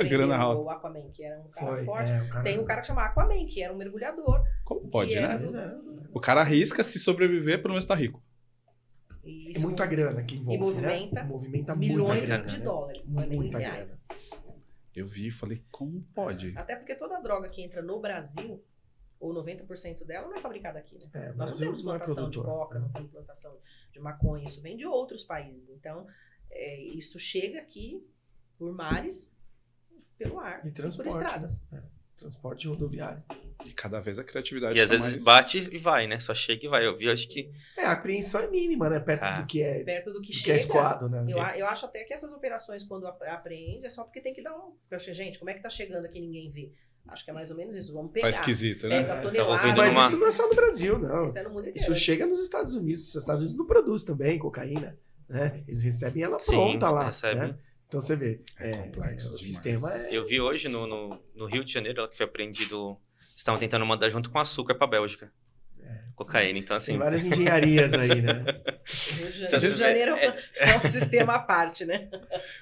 grana alta. O Aquaman, que era um cara forte, tem um cara que chama Aquaman, que era um mergulhador. Como pode, né? O cara arrisca se sobreviver, pelo menos tá rico. É muita grana que envolve, movimenta milhões muita grana, de né? dólares, não é nem Muita reais. Eu vi e falei, como pode? Até porque toda droga que entra no Brasil, ou 90% dela, não é fabricada aqui, né? Nós não temos plantação de coca, não temos plantação de maconha, isso vem de outros países. Então, isso chega aqui por mares, pelo ar e transporte, por estradas. Transporte rodoviário. E cada vez a criatividade às vezes bate e vai, né? Só chega e vai. Eu vi, acho que... A apreensão é mínima, né? Perto do que chega, é escoado, né? Eu acho até que essas operações, quando apreende, é só porque tem que dar gente, como é que tá chegando aqui e ninguém vê? Acho que é mais ou menos isso. Vamos pegar. Tá esquisito, né? Pega a tonelada. Mas isso não é só no Brasil, não. Isso é no mundo inteiro. Isso chega nos Estados Unidos. Os Estados Unidos não produzem também cocaína, né? Eles recebem ela pronta lá. Né? Então você vê. Complexo o sistema Eu vi hoje no Rio de Janeiro, ela que foi apreendido, estavam tentando mandar junto com açúcar pra Bélgica. Cocaína, então assim... Tem várias engenharias aí, né? Rio de Janeiro é um sistema à parte, né?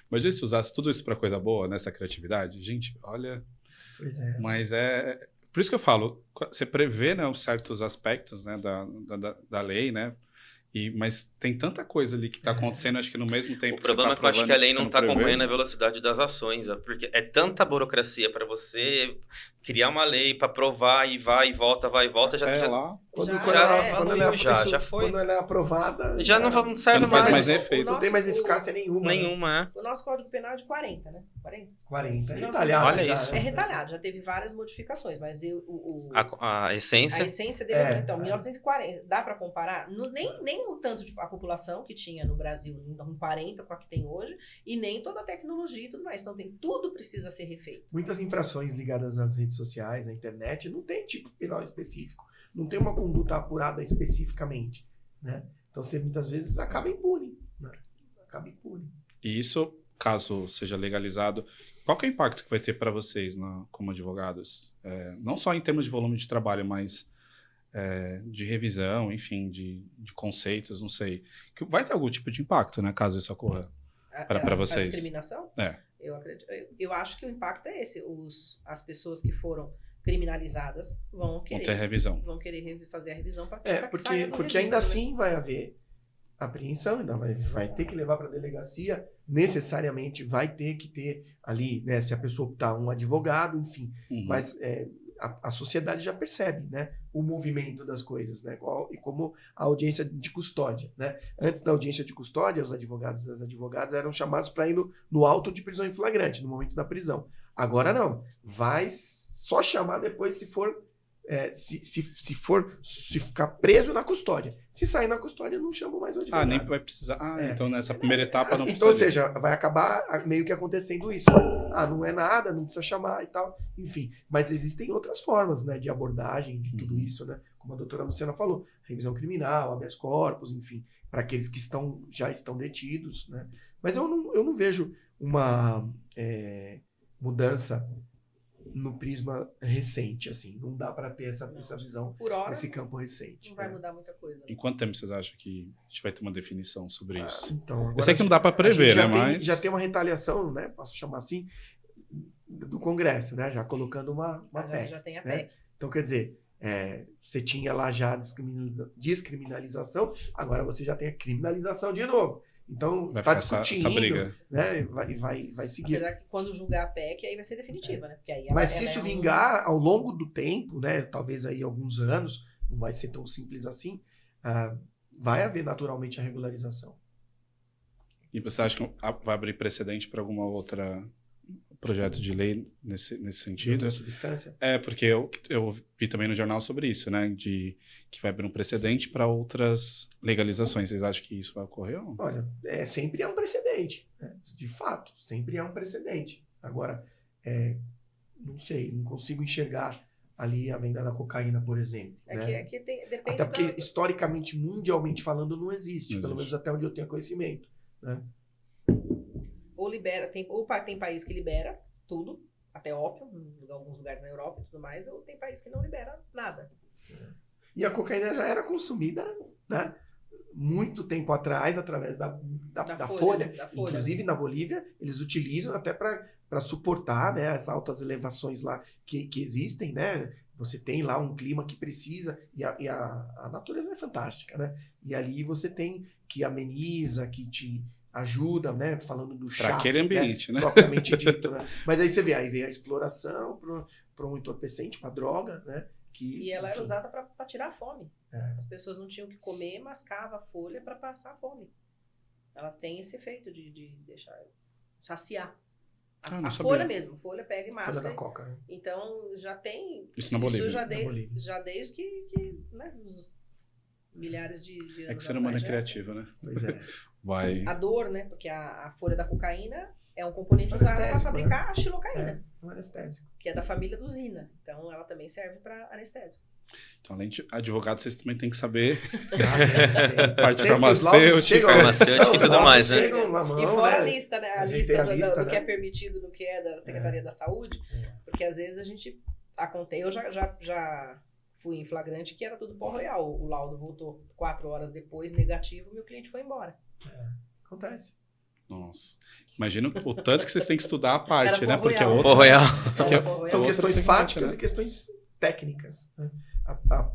Mas se usasse tudo isso pra coisa boa, nessa criatividade, gente, olha... Pois é. Mas por isso que eu falo, você prevê, né, certos aspectos, né, da lei, né? Mas tem tanta coisa ali que está acontecendo, acho que no mesmo tempo. O problema é que eu acho que a lei não está acompanhando a velocidade das ações, porque é tanta burocracia para você criar uma lei para aprovar e vai e volta, lá. Já foi. Quando ela é aprovada, já não serve não faz mais efeito. Não tem mais eficácia nenhuma. O nosso Código Penal é de 40, né? 40. É retalhado. Olha isso. É retalhado, já teve várias modificações, mas a essência... A essência dele, então, 1940, dá para comparar? Nem o tanto de a população que tinha no Brasil em 40 com a que tem hoje, e nem toda a tecnologia e tudo mais. Então, tudo precisa ser refeito. Muitas infrações ligadas às redes sociais, à internet, não tem tipo penal específico. Não tem uma conduta apurada especificamente, né? Então, você muitas vezes acaba impune, né? E isso, caso seja legalizado, qual que é o impacto que vai ter para vocês como advogados? Não só em termos de volume de trabalho, mas de revisão, enfim, de conceitos, não sei. Que vai ter algum tipo de impacto, né, caso isso ocorra para vocês? A discriminação? Eu acho que o impacto é esse. As pessoas que foram criminalizadas vão ter revisão. querer fazer a revisão para porque ainda assim vai haver apreensão, ainda vai ter que levar para a delegacia, necessariamente vai ter que ter ali, né, se a pessoa optar um advogado, enfim. Mas a sociedade já percebe, né, o movimento das coisas, né, e como a audiência de custódia, né. Antes da audiência de custódia, os advogados e as advogadas eram chamados para ir no auto de prisão em flagrante, no momento da prisão. Agora não, vai só chamar depois se for se ficar preso na custódia. Se sair na custódia, não chama mais o advogado. Nem vai precisar. Então nessa primeira etapa não precisa. Então, ou seja, vai acabar meio que acontecendo isso. Não é nada, não precisa chamar e tal. Enfim, mas existem outras formas, né, de abordagem de tudo isso, né? Como a doutora Luciana falou, revisão criminal, habeas corpus, enfim, para aqueles que já estão detidos, né? Mas eu não vejo uma mudança no prisma recente, assim. Não dá para ter essa visão nesse campo recente. Não vai mudar muita coisa. Em quanto tempo vocês acham que a gente vai ter uma definição sobre isso? Então, agora eu sei que não dá para prever, né? Mas já tem uma retaliação, né? Posso chamar assim, do Congresso, né? Já colocando uma PEC. Já tem a né? PEC. Então, quer dizer, você tinha lá já a descriminalização, agora você já tem a criminalização de novo. Então, está discutindo, essa briga. Né? Vai seguir. Apesar que quando julgar a PEC, aí vai ser definitiva, né? Porque aí mas se isso vingar ao longo do tempo, né? Talvez aí alguns anos, não vai ser tão simples assim, vai haver naturalmente a regularização. E você acha que vai abrir precedente para alguma outra projeto de lei nesse sentido? Da substância? Porque eu vi também no jornal sobre isso, né? Que vai abrir um precedente para outras legalizações. Vocês acham que isso vai ocorrer? Ou? Olha, sempre é um precedente. Né? De fato, sempre é um precedente. Agora, não sei, não consigo enxergar ali a venda da cocaína, por exemplo. Né? Depende até porque, historicamente, mundialmente falando, não existe. Pelo menos até onde eu tenho conhecimento. Né? Ou libera, tem país que libera tudo, até ópio, em alguns lugares na Europa e tudo mais, ou tem país que não libera nada. E a cocaína já era consumida, né, muito tempo atrás, através da folha. Inclusive, na Bolívia, eles utilizam até para suportar, né, as altas elevações lá que existem, né? Você tem lá um clima que precisa, e a natureza é fantástica, né? E ali você tem que ameniza, que te ajuda, né? Falando do chá. Para aquele ambiente, né? Propriamente dito, né? Mas aí você vê, aí vem a exploração para um entorpecente, uma droga, né? E ela era usada para tirar a fome. As pessoas não tinham o que comer, mascava a folha para passar a fome. Ela tem esse efeito de deixar saciar. A folha mesmo, a folha pega e masca. Folha da coca. Né? Então já tem. Isso na Bolívia. Já desde que né, milhares de anos. É que o ser humano é criativo, né? Pois é. A dor, né? Porque a folha da cocaína é um componente usado para fabricar a xilocaína. Um anestésico. Que é da família do Zina. Então ela também serve para anestésico. Então, além de advogado, vocês também têm que saber parte farmacêutica e tudo mais, né? E fora a lista, né? A lista do que é permitido, do que é da Secretaria da Saúde. Porque às vezes a gente eu já fui em flagrante que era tudo pó royal. O laudo voltou 4 horas depois, negativo, meu cliente foi embora. Acontece. Nossa. Imagina o tanto que vocês têm que estudar a parte, né? Porque Pó royal. São questões fáticas e questões técnicas, né?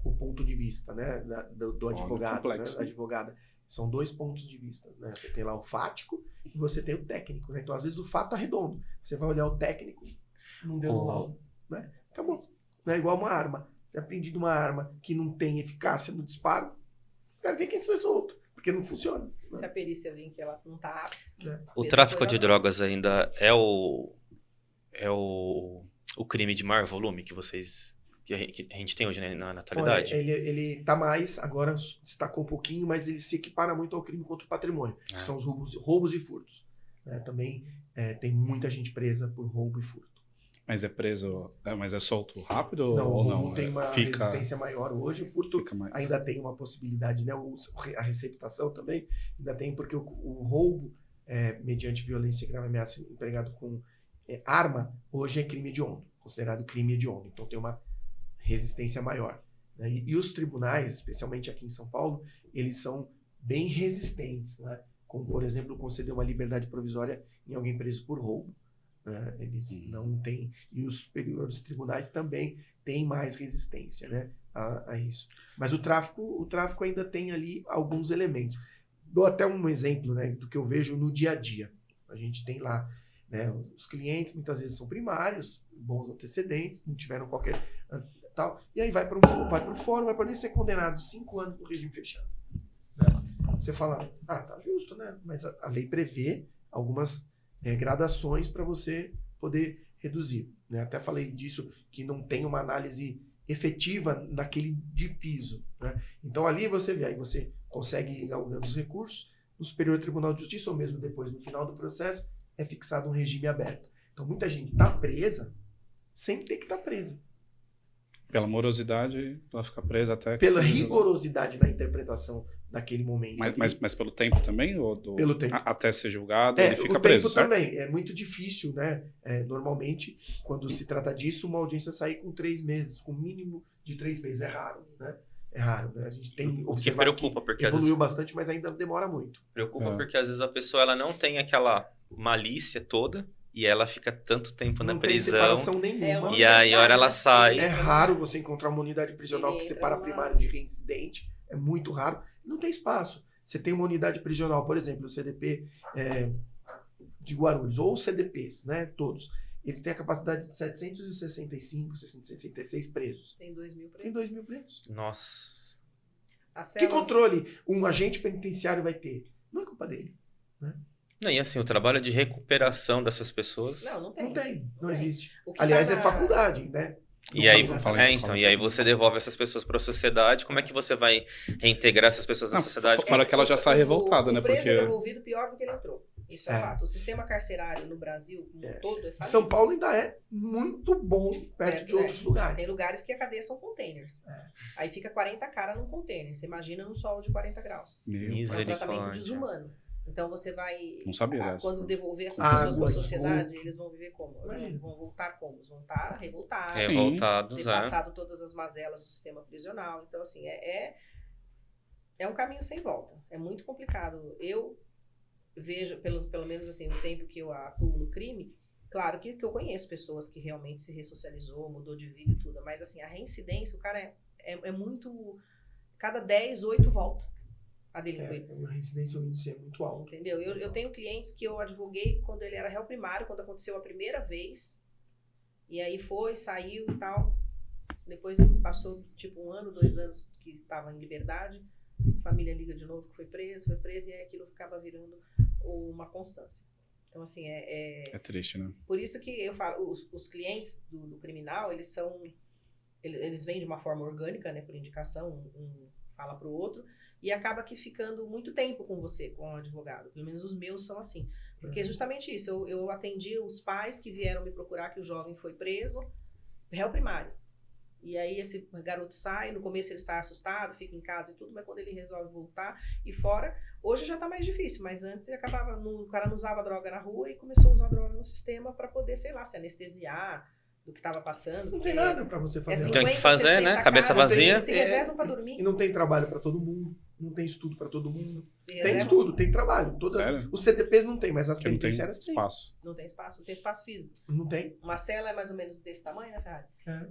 O ponto de vista, né, do advogado, né, da advogada. São 2 pontos de vista, né? Você tem lá o fático e você tem o técnico, né? Então, às vezes, o fato tá redondo. Você vai olhar o técnico, não deu no laudo, né? Acabou. É igual uma arma. Você aprende uma arma que não tem eficácia no disparo, o cara tem que ser solto, porque não funciona. Né? Se a perícia vir que ela não tá apta. O tráfico de drogas ainda é o crime de maior volume que a gente tem hoje, né, na atualidade? Olha, ele tá mais, agora destacou um pouquinho, mas ele se equipara muito ao crime contra o patrimônio, que são os roubos e furtos. Também tem muita gente presa por roubo e furto. Mas é preso, mas é solto rápido não, ou não? Tem uma resistência maior hoje, o furto ainda tem uma possibilidade, né? A receptação também ainda tem, porque o roubo mediante violência grave, ameaça empregado com arma, hoje é crime hediondo, considerado crime hediondo. Então tem uma resistência maior. Né? E os tribunais, especialmente aqui em São Paulo, eles são bem resistentes, né? Como, por exemplo, conceder uma liberdade provisória em alguém preso por roubo. né? Eles não têm, e os superiores tribunais também têm mais resistência, né, a isso. Mas o tráfico ainda tem ali alguns elementos. Dou até um exemplo, né, do que eu vejo no dia a dia. A gente tem lá, né, os clientes muitas vezes são primários, bons antecedentes, não tiveram qualquer tal, e aí vai para o fórum, vai para ele ser condenado 5 anos no regime fechado. Né? Você fala, tá justo, né? Mas a lei prevê algumas gradações para você poder reduzir. Né? Até falei disso, que não tem uma análise efetiva naquele de piso. Né? Então ali você vê, aí você consegue ir galgando os recursos, no Superior Tribunal de Justiça, ou mesmo depois, no final do processo, é fixado um regime aberto. Então muita gente está presa sem ter que estar presa. Pela morosidade, ela fica presa até... Pela rigorosidade da interpretação naquele momento. Mas pelo tempo também? Pelo tempo. Até ser julgado, ele fica o preso, tempo certo? também. É muito difícil, né? Normalmente, quando se trata disso, uma audiência sai com 3 meses, com mínimo de 3 meses. É raro, né? É raro, né? A gente tem O que observado preocupa, que porque às evoluiu vezes, bastante, mas ainda demora muito. porque às vezes a pessoa ela não tem aquela malícia toda e ela fica tanto tempo na Não tem prisão. separação nenhuma. E aí, a hora ela sai. É raro você encontrar uma unidade prisional que Entra separa numa- primário de reincidente. É muito raro. Não tem espaço. Você tem uma unidade prisional, por exemplo, o CDP de Guarulhos, ou os CDPs, né? Todos. Eles têm a capacidade de 765, 766 presos. Tem 2.000 Tem presos. 2.000 presos. Nossa. As Que celas- controle um agente penitenciário vai ter? Não é culpa dele. Não, e assim, o trabalho de recuperação dessas pessoas. Não tem. Não tem. Não tem. existe. O que Aliás, tá é na- faculdade, né? E aí, fala isso, e aí você devolve essas pessoas para a sociedade. Como é que você vai reintegrar essas pessoas na Não, sociedade? fora que ela já sai revoltada, né? O preso Porque... é devolvido pior do que ele entrou. Isso é É. fato. O sistema carcerário no Brasil como um todo é falido. São Paulo ainda é muito bom perto de outros lugares. Tem lugares que a cadeia são containers. Aí fica 40 caras num container. Você imagina num sol de 40 graus. Meu, É um Misericórdia. tratamento desumano. Então você vai... Não sabia dessa. Quando devolver essas Água, pessoas para a esgoto. sociedade, eles vão viver como? Imagina. Vão voltar como? Eles vão estar revoltados. Sim. Revoltados, Ter é. passado todas as mazelas do sistema prisional. Então, assim, é um caminho sem volta. É muito complicado. Eu vejo, pelo menos assim, no tempo que eu atuo no crime, claro que eu conheço pessoas que realmente se ressocializou, mudou de vida e tudo, mas assim, a reincidência, o cara é muito... Cada 10, 8 volta a delinquir. A reincidência, o índice é muito alto. Entendeu? Eu tenho clientes que eu advoguei quando ele era réu primário, quando aconteceu a primeira vez, e aí foi, saiu e tal. Depois passou tipo 1 ano, 2 anos que estava em liberdade, a família liga de novo que foi preso, e aí aquilo ficava virando uma constância. Então, assim, É triste, né? por isso que eu falo, os clientes do criminal, eles vêm de uma forma orgânica, né, por indicação, um fala pro outro, e acaba que ficando muito tempo com você, com o advogado. Pelo menos os meus são assim. Porque é justamente isso, eu atendi os pais que vieram me procurar que o jovem foi preso, réu primário. E aí esse garoto sai, no começo ele sai assustado, fica em casa e tudo, mas quando ele resolve voltar e fora, hoje já tá mais difícil, mas antes ele acabava, o cara não usava droga na rua e começou a usar droga no sistema para poder, sei lá, se anestesiar do que tava passando. Não tem nada pra você fazer. Tem 50, que fazer, 60 né? Cabeça caras, vazia. eles se revezam pra E dormir. não tem trabalho pra todo mundo, não tem estudo pra todo mundo. Se Tem revezam. estudo, tem trabalho. Sério? Os CDPs não tem, mas as Porque não tem penitenciárias têm. espaço. Não tem espaço físico. Não tem. Uma cela é mais ou menos desse tamanho, né, Ferrari?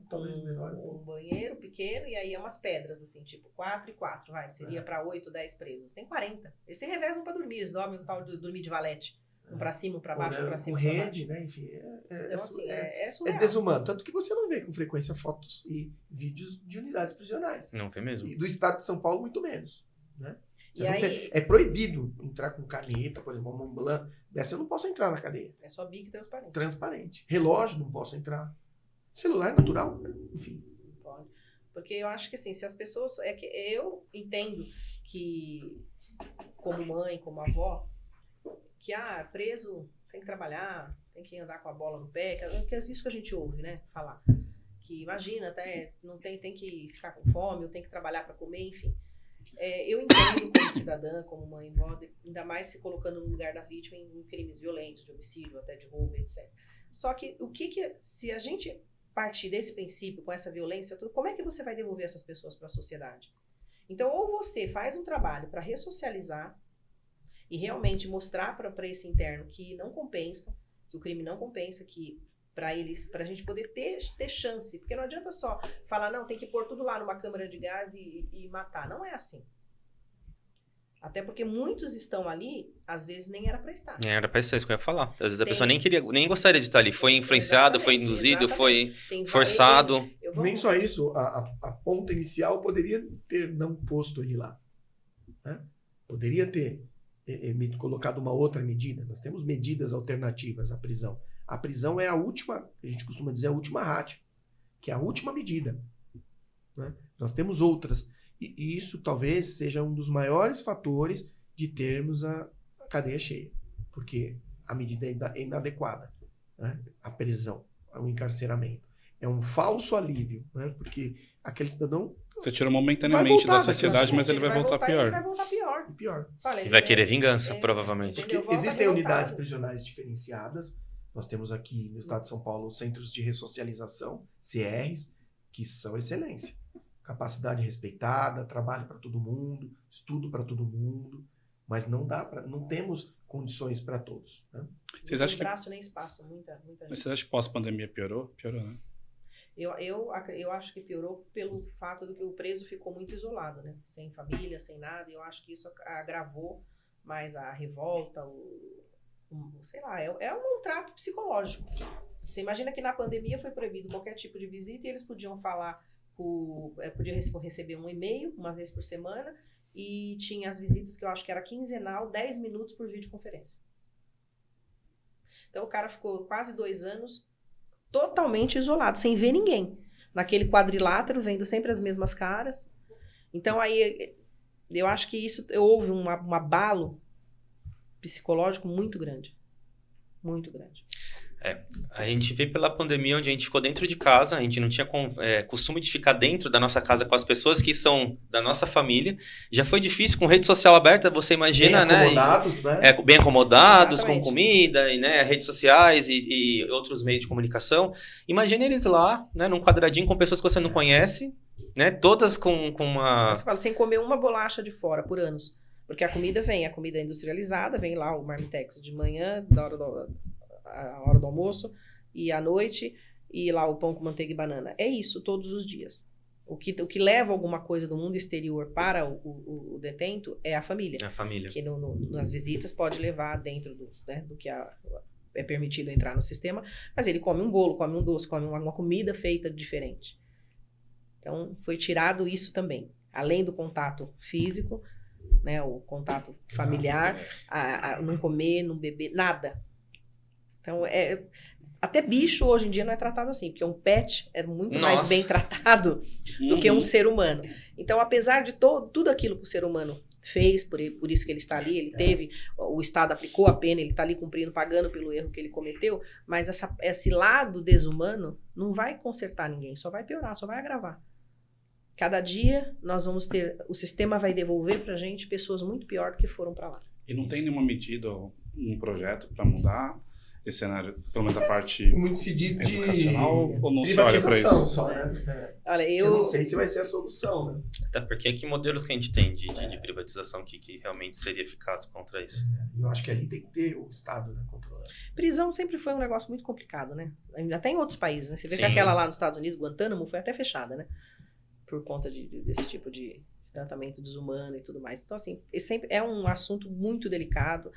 Talvez menor. Um banheiro pequeno e aí é umas pedras, assim, tipo 4 e 4, vai. Seria pra 8, 10 presos. Tem 40. Eles se revezam pra dormir, eles dormem um tal de dormir de valete. Um pra cima, um pra baixo, um pra cima, Com um pra baixo. rede, né? Enfim, Então, assim, é é surreal. desumano. Tanto que você não vê com frequência fotos e vídeos de unidades prisionais. Não vê mesmo. E do estado de São Paulo, muito menos. Né? Você E não aí- tem- é proibido entrar com caneta, por exemplo, uma Montblanc. Dessa eu não posso entrar na cadeia. É só bico transparente. Transparente. Relógio, não posso entrar. Celular natural, né? Enfim. Não pode. Porque eu acho que assim, se as pessoas. É que eu entendo que, como mãe, como avó, que preso tem que trabalhar, tem que andar com a bola no pé, que é isso que a gente ouve, né? Falar. Que imagina, até não tem que ficar com fome, ou tem que trabalhar para comer, enfim. Eu entendo como cidadã, como mãe, vó, ainda mais se colocando no lugar da vítima em crimes violentos, de homicídio, até de roubo, etc. Só que se a gente partir desse princípio, com essa violência, como é que você vai devolver essas pessoas para a sociedade? Então, ou você faz um trabalho para ressocializar e realmente mostrar para esse interno que não compensa, que o crime não compensa, que pra a gente poder ter chance, porque não adianta só falar, não, tem que pôr tudo lá numa câmara de gás e matar. Não é assim. Até porque muitos estão ali, às vezes nem era pra estar. Era pra isso que eu ia falar. Às vezes a pessoa nem gostaria de estar ali. Foi influenciado, foi induzido, foi forçado. Nem só isso, a ponta inicial poderia ter não posto ele lá. Né? Poderia ter colocado uma outra medida. Nós temos medidas alternativas à prisão. A prisão é a última, a gente costuma dizer, a última ratio, que é a última medida. Né? Nós temos outras. E isso talvez seja um dos maiores fatores de termos a cadeia cheia. Porque a medida é inadequada. Né? A prisão, o encarceramento. É um falso alívio. Né? Porque aquele cidadão... Você tira momentaneamente da sociedade, mas ele vai voltar pior. Ele vai voltar pior. E vai querer vingança, provavelmente. Existem unidades prisionais diferenciadas. Nós temos aqui no estado de São Paulo centros de ressocialização, CRs, que são excelência. Capacidade respeitada, trabalho para todo mundo, estudo para todo mundo, mas não temos condições para todos. Né? Vocês acham que braço nem espaço, muita gente. Mas vocês acham que pós-pandemia piorou? Piorou, né? Eu acho que piorou pelo fato de que o preso ficou muito isolado, né? Sem família, sem nada. Eu acho que isso agravou mais a revolta, sei lá, é um maltrato psicológico. Você imagina que na pandemia foi proibido qualquer tipo de visita e eles podiam podia receber um e-mail uma vez por semana e tinha as visitas que eu acho que era quinzenal, 10 minutos por videoconferência. Então o cara ficou quase 2 anos totalmente isolado, sem ver ninguém. Naquele quadrilátero, vendo sempre as mesmas caras. Então aí eu acho que isso houve um abalo psicológico muito grande. Muito grande. A gente veio pela pandemia onde a gente ficou dentro de casa, a gente não tinha costume de ficar dentro da nossa casa com as pessoas que são da nossa família. Já foi difícil com rede social aberta, você imagina, bem acomodados, né? Bem acomodados, Exatamente. com comida, e redes sociais e outros meios de comunicação. Imagina eles lá, né, num quadradinho com pessoas que você não conhece, né, todas com uma... Você fala, sem comer uma bolacha de fora por anos. Porque a comida é industrializada, vem lá o marmitex de manhã, a hora do almoço, e à noite, e lá o pão com manteiga e banana. É isso, todos os dias. O que leva alguma coisa do mundo exterior para o detento é a família. A família. Que nas visitas pode levar dentro do que é permitido entrar no sistema, mas ele come um bolo, come um doce, come uma comida feita diferente. Então, foi tirado isso também. Além do contato físico, né, o contato familiar, não comer, não beber, nada. Então, até bicho hoje em dia não é tratado assim, porque um pet é muito mais bem tratado do que um ser humano. Então, apesar de tudo aquilo que o ser humano fez, por isso que ele está ali, o Estado aplicou a pena, ele está ali cumprindo, pagando pelo erro que ele cometeu, mas esse lado desumano não vai consertar ninguém, só vai piorar, só vai agravar. Cada dia nós vamos o sistema vai devolver pra gente pessoas muito pior do que foram para lá. E não tem nenhuma medida ou um projeto para mudar esse cenário, pelo menos a parte muito se diz educacional, de ou não se olha para isso? Só, né? Olha, eu não sei se vai ser a solução, né? Até porque que modelos que a gente tem de privatização que realmente seria eficaz contra isso? Eu acho que ali tem que ter o Estado, né, controlando. Prisão sempre foi um negócio muito complicado, né? Até em outros países, né? Você vê Sim. que aquela lá nos Estados Unidos, Guantánamo, foi até fechada, né? Por conta desse tipo de tratamento desumano e tudo mais. Então, assim, sempre é um assunto muito delicado.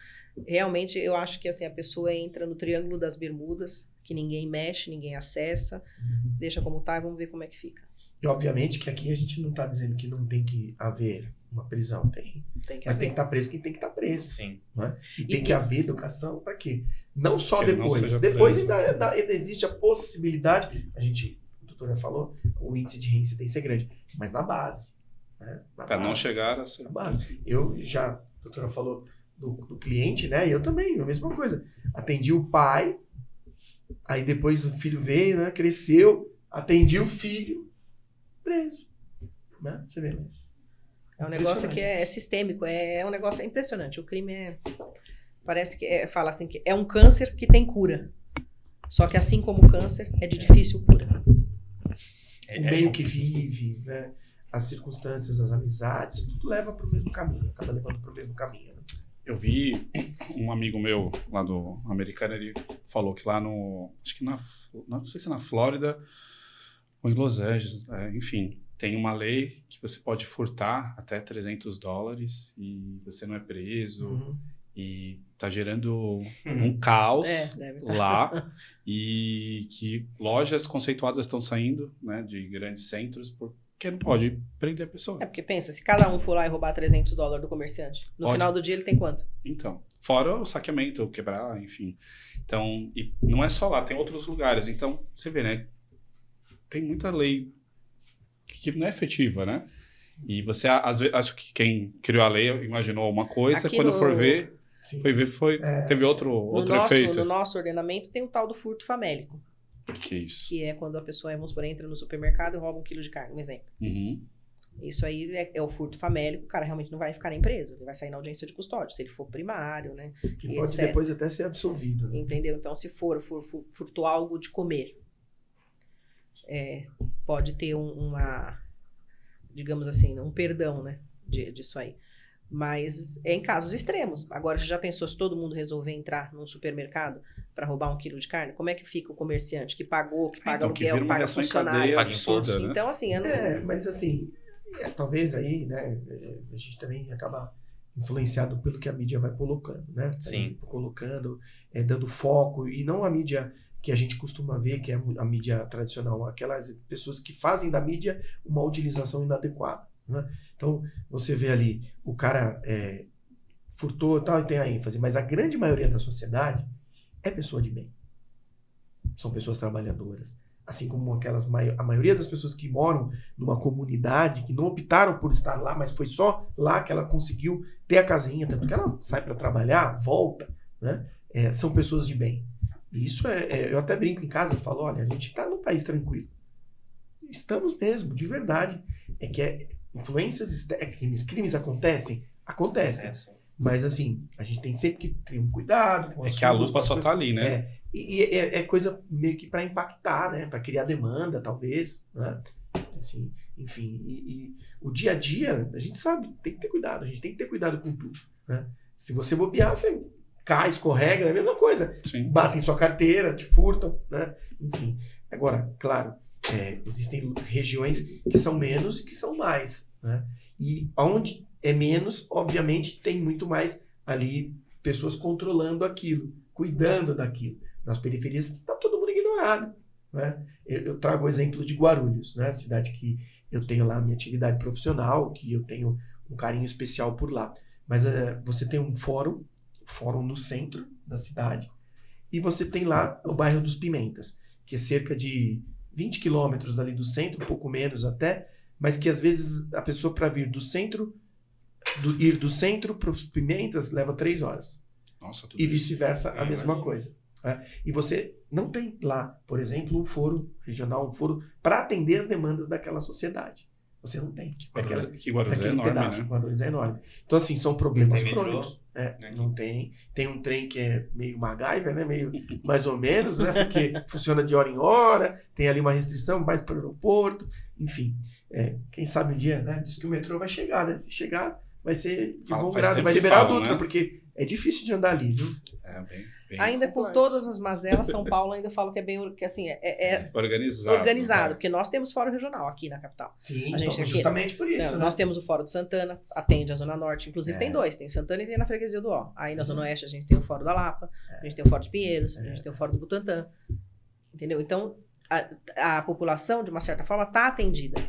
Realmente, eu acho que assim, a pessoa entra no Triângulo das Bermudas, que ninguém mexe, ninguém acessa, deixa como tá e vamos ver como é que fica. E, obviamente, que aqui a gente não está dizendo que não tem que haver uma prisão. Tem. Mas tem que estar preso quem tem que estar preso. Sim. Né? E tem que haver educação para quê? Não só Que depois. não Depois preso. ainda existe a possibilidade, a doutora falou, o índice de reincidência é grande, mas na base. Né? Para não chegar a ser... Na base. A doutora falou do cliente, né? E eu também, a mesma coisa. Atendi o pai, aí depois o filho veio, né? Cresceu, atendi o filho, preso. Né? Você vê, né? É um negócio que é sistêmico, é um negócio impressionante. O crime parece que fala assim, que é um câncer que tem cura. Só que assim como o câncer, é de difícil cura. O meio que vive, né? As circunstâncias, as amizades, tudo leva para o mesmo caminho, acaba levando para o mesmo caminho. Né? eu vi um amigo meu lá do americano, ele falou que lá acho que não sei se na Flórida ou em Los Angeles, enfim, tem uma lei que você pode furtar até $300 e você não é preso. E tá gerando um caos deve tá. lá, e que lojas conceituadas estão saindo, né, de grandes centros porque não pode prender a pessoa. Porque pensa, se cada um for lá e roubar $300 do comerciante, no final do dia ele tem quanto? Então, fora o saqueamento, quebrar, enfim. Então, e não é só lá, tem outros lugares. Então, você vê, né, tem muita lei que não é efetiva, né? E você, às vezes, acho que quem criou a lei imaginou uma coisa, quando for ver... Sim. Teve outro efeito. No nosso ordenamento tem o tal do furto famélico. Que é isso? Que é quando a pessoa, vamos supor, entra no supermercado e rouba 1 quilo de carne, um exemplo. Isso aí é o furto famélico, o cara realmente não vai ficar nem preso, ele vai sair na audiência de custódia, se ele for primário, né? Que pode etc. depois até ser absolvido. Né? Entendeu? Então, se furtou algo de comer, pode ter digamos assim, um perdão, né? Disso aí. Mas é em casos extremos. Agora, você já pensou se todo mundo resolver entrar num supermercado para roubar 1 quilo de carne? Como é que fica o comerciante que paga aluguel, que paga funcionário? Paga imposto, né? Então, assim, mas assim, talvez aí, né, a gente também acaba influenciado pelo que a mídia vai colocando, né? Sim. Colocando, dando foco, e não a mídia que a gente costuma ver, que é a mídia tradicional, aquelas pessoas que fazem da mídia uma utilização inadequada, né? Então, você vê ali, o cara furtou e tal, e tem a ênfase, mas a grande maioria da sociedade é pessoa de bem. São pessoas trabalhadoras. Assim como a maioria das pessoas que moram numa comunidade, que não optaram por estar lá, mas foi só lá que ela conseguiu ter a casinha, tanto que ela sai para trabalhar, volta, né? São pessoas de bem. E isso eu até brinco em casa, eu falo, olha, a gente está num país tranquilo. Estamos mesmo, de verdade. Influências, crimes acontecem? Acontecem. Mas assim, a gente tem sempre que ter um cuidado. Que a lupa só tá ali, né? E é coisa meio que para impactar, né? Para criar demanda, talvez, né? Assim, enfim, e o dia a dia, a gente sabe, tem que ter cuidado, a gente tem que ter cuidado com tudo, né? Se você bobear, você cai, escorrega, é a mesma coisa. Sim. Batem sua carteira, te furtam, né? Enfim. Agora, claro, existem regiões que são menos e que são mais, né? E onde é menos, obviamente, tem muito mais ali pessoas controlando aquilo, cuidando daquilo. Nas periferias está todo mundo ignorado, né? Eu trago o exemplo de Guarulhos, né? Cidade que eu tenho lá a minha atividade profissional, que eu tenho um carinho especial por lá. Mas você tem um fórum no centro da cidade, e você tem lá o bairro dos Pimentas, que é cerca de 20 quilômetros ali do centro, um pouco menos até, mas que às vezes a pessoa para vir do centro, ir do centro para os Pimentas leva 3 horas. Nossa, tudo E vice-versa, a mesma imagino. coisa. E você não tem lá, por exemplo, um foro regional, um foro para atender as demandas daquela sociedade. Você não tem. Que Guarulhos é Daquele enorme, pedaço. né? Guarulhos é enorme. Então, assim, são problemas Não tem metrô? crônicos. Não tem. Tem um trem que é meio MacGyver, né? Meio mais ou menos, né? Porque funciona de hora em hora, tem ali uma restrição mais para o aeroporto, enfim. Quem sabe um dia, né? Diz que o metrô vai chegar, né? Se chegar, vai ser de bom grado, vai liberar a Dutra, né? Porque é difícil de andar ali, viu? Bem Ainda com complexo. todas as mazelas, São Paulo ainda fala que é bem, que assim, Organizado. porque nós temos fórum regional aqui na capital. Sim, A gente então, aqui- justamente por isso. né? Nós temos o Fórum de Santana, atende a Zona Norte, inclusive tem 2, tem Santana e tem na Freguesia do Ó. Aí na Zona Oeste a gente tem o Fórum da Lapa, a gente tem o Fórum de Pinheiros, a gente tem o Fórum do Butantã, entendeu? Então, a população, de uma certa forma, está atendida.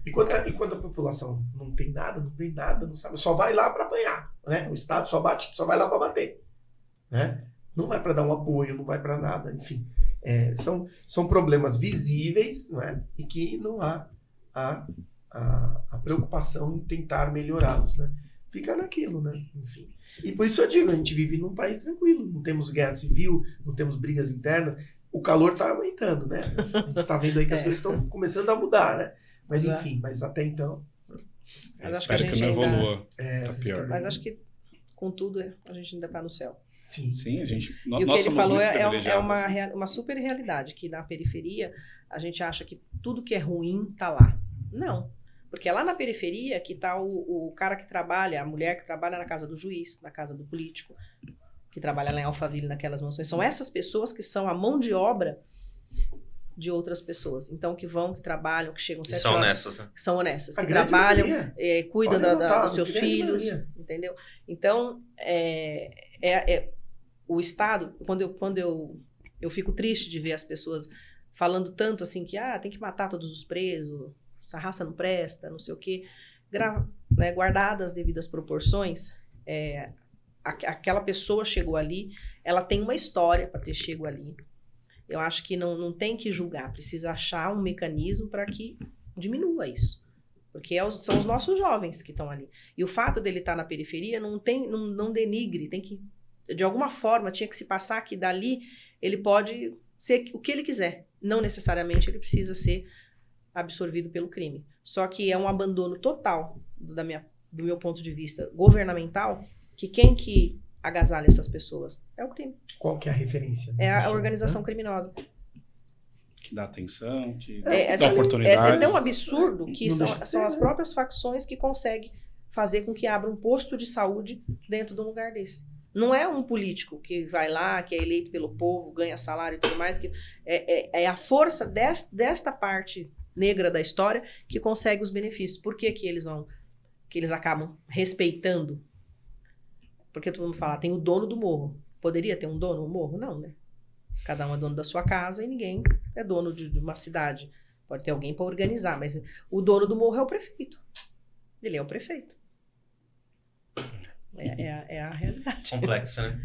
E quando a população não tem nada, não vê nada, não sabe, só vai lá para apanhar, né? O Estado só vai lá para bater, né? Não vai para dar um apoio, não vai para nada, enfim. São problemas visíveis, né? E que não há a preocupação em tentar melhorá-los, né? Fica naquilo, né? Enfim. E por isso eu digo, a gente vive num país tranquilo, não temos guerra civil, não temos brigas internas, o calor está aumentando, né? A gente está vendo aí que as coisas estão começando a mudar, né? Mas enfim, mas até então... Mas acho que a Espero que gente não ainda- evolua. a Tá gente pior. também- Mas acho que, contudo, a gente ainda está no céu. Sim. Sim, a gente. E o que nós ele somos falou muito é privilegiados. uma super realidade, que na periferia a gente acha que tudo que é ruim está lá. Não. Porque é lá na periferia que está o cara que trabalha, a mulher que trabalha na casa do juiz, na casa do político, que trabalha lá em Alphaville, naquelas mansões. São essas pessoas que são a mão de obra de outras pessoas. Então, que trabalham, que chegam 7 horas. Honestas, né? Que são honestas, A que grande trabalham, maioria. cuidam Pode notar, dos seus a grande filhos, maioria. entendeu? Então, o Estado, quando eu fico triste de ver as pessoas falando tanto assim que tem que matar todos os presos, essa raça não presta, não sei o quê, né, guardadas as devidas proporções, aquela pessoa chegou ali, ela tem uma história para ter chegado ali. Eu acho que não tem que julgar, precisa achar um mecanismo para que diminua isso. Porque são os nossos jovens que estão ali. E o fato dele estar na periferia não denigre, tem que, de alguma forma, tinha que se passar que dali ele pode ser o que ele quiser. Não necessariamente ele precisa ser absorvido pelo crime. Só que é um abandono total, do meu ponto de vista governamental, que quem que agasalha essas pessoas é o crime. Qual que é a referência? É a disso, organização né? criminosa. Que dá atenção, que É dá oportunidade. É tão absurdo que Não são deixa de ser, as né? próprias facções que conseguem fazer com que abra um posto de saúde dentro de um lugar desse. Não é um político que vai lá, que é eleito pelo povo, ganha salário e tudo mais. É a força desta parte negra da história que consegue os benefícios. Por que eles acabam respeitando? Porque todo mundo fala, tem o dono do morro. Poderia ter um dono do morro? Não, né? Cada um é dono da sua casa e ninguém é dono de uma cidade. Pode ter alguém para organizar, mas o dono do morro é o prefeito. Ele é o prefeito. É a realidade. Complexo, né?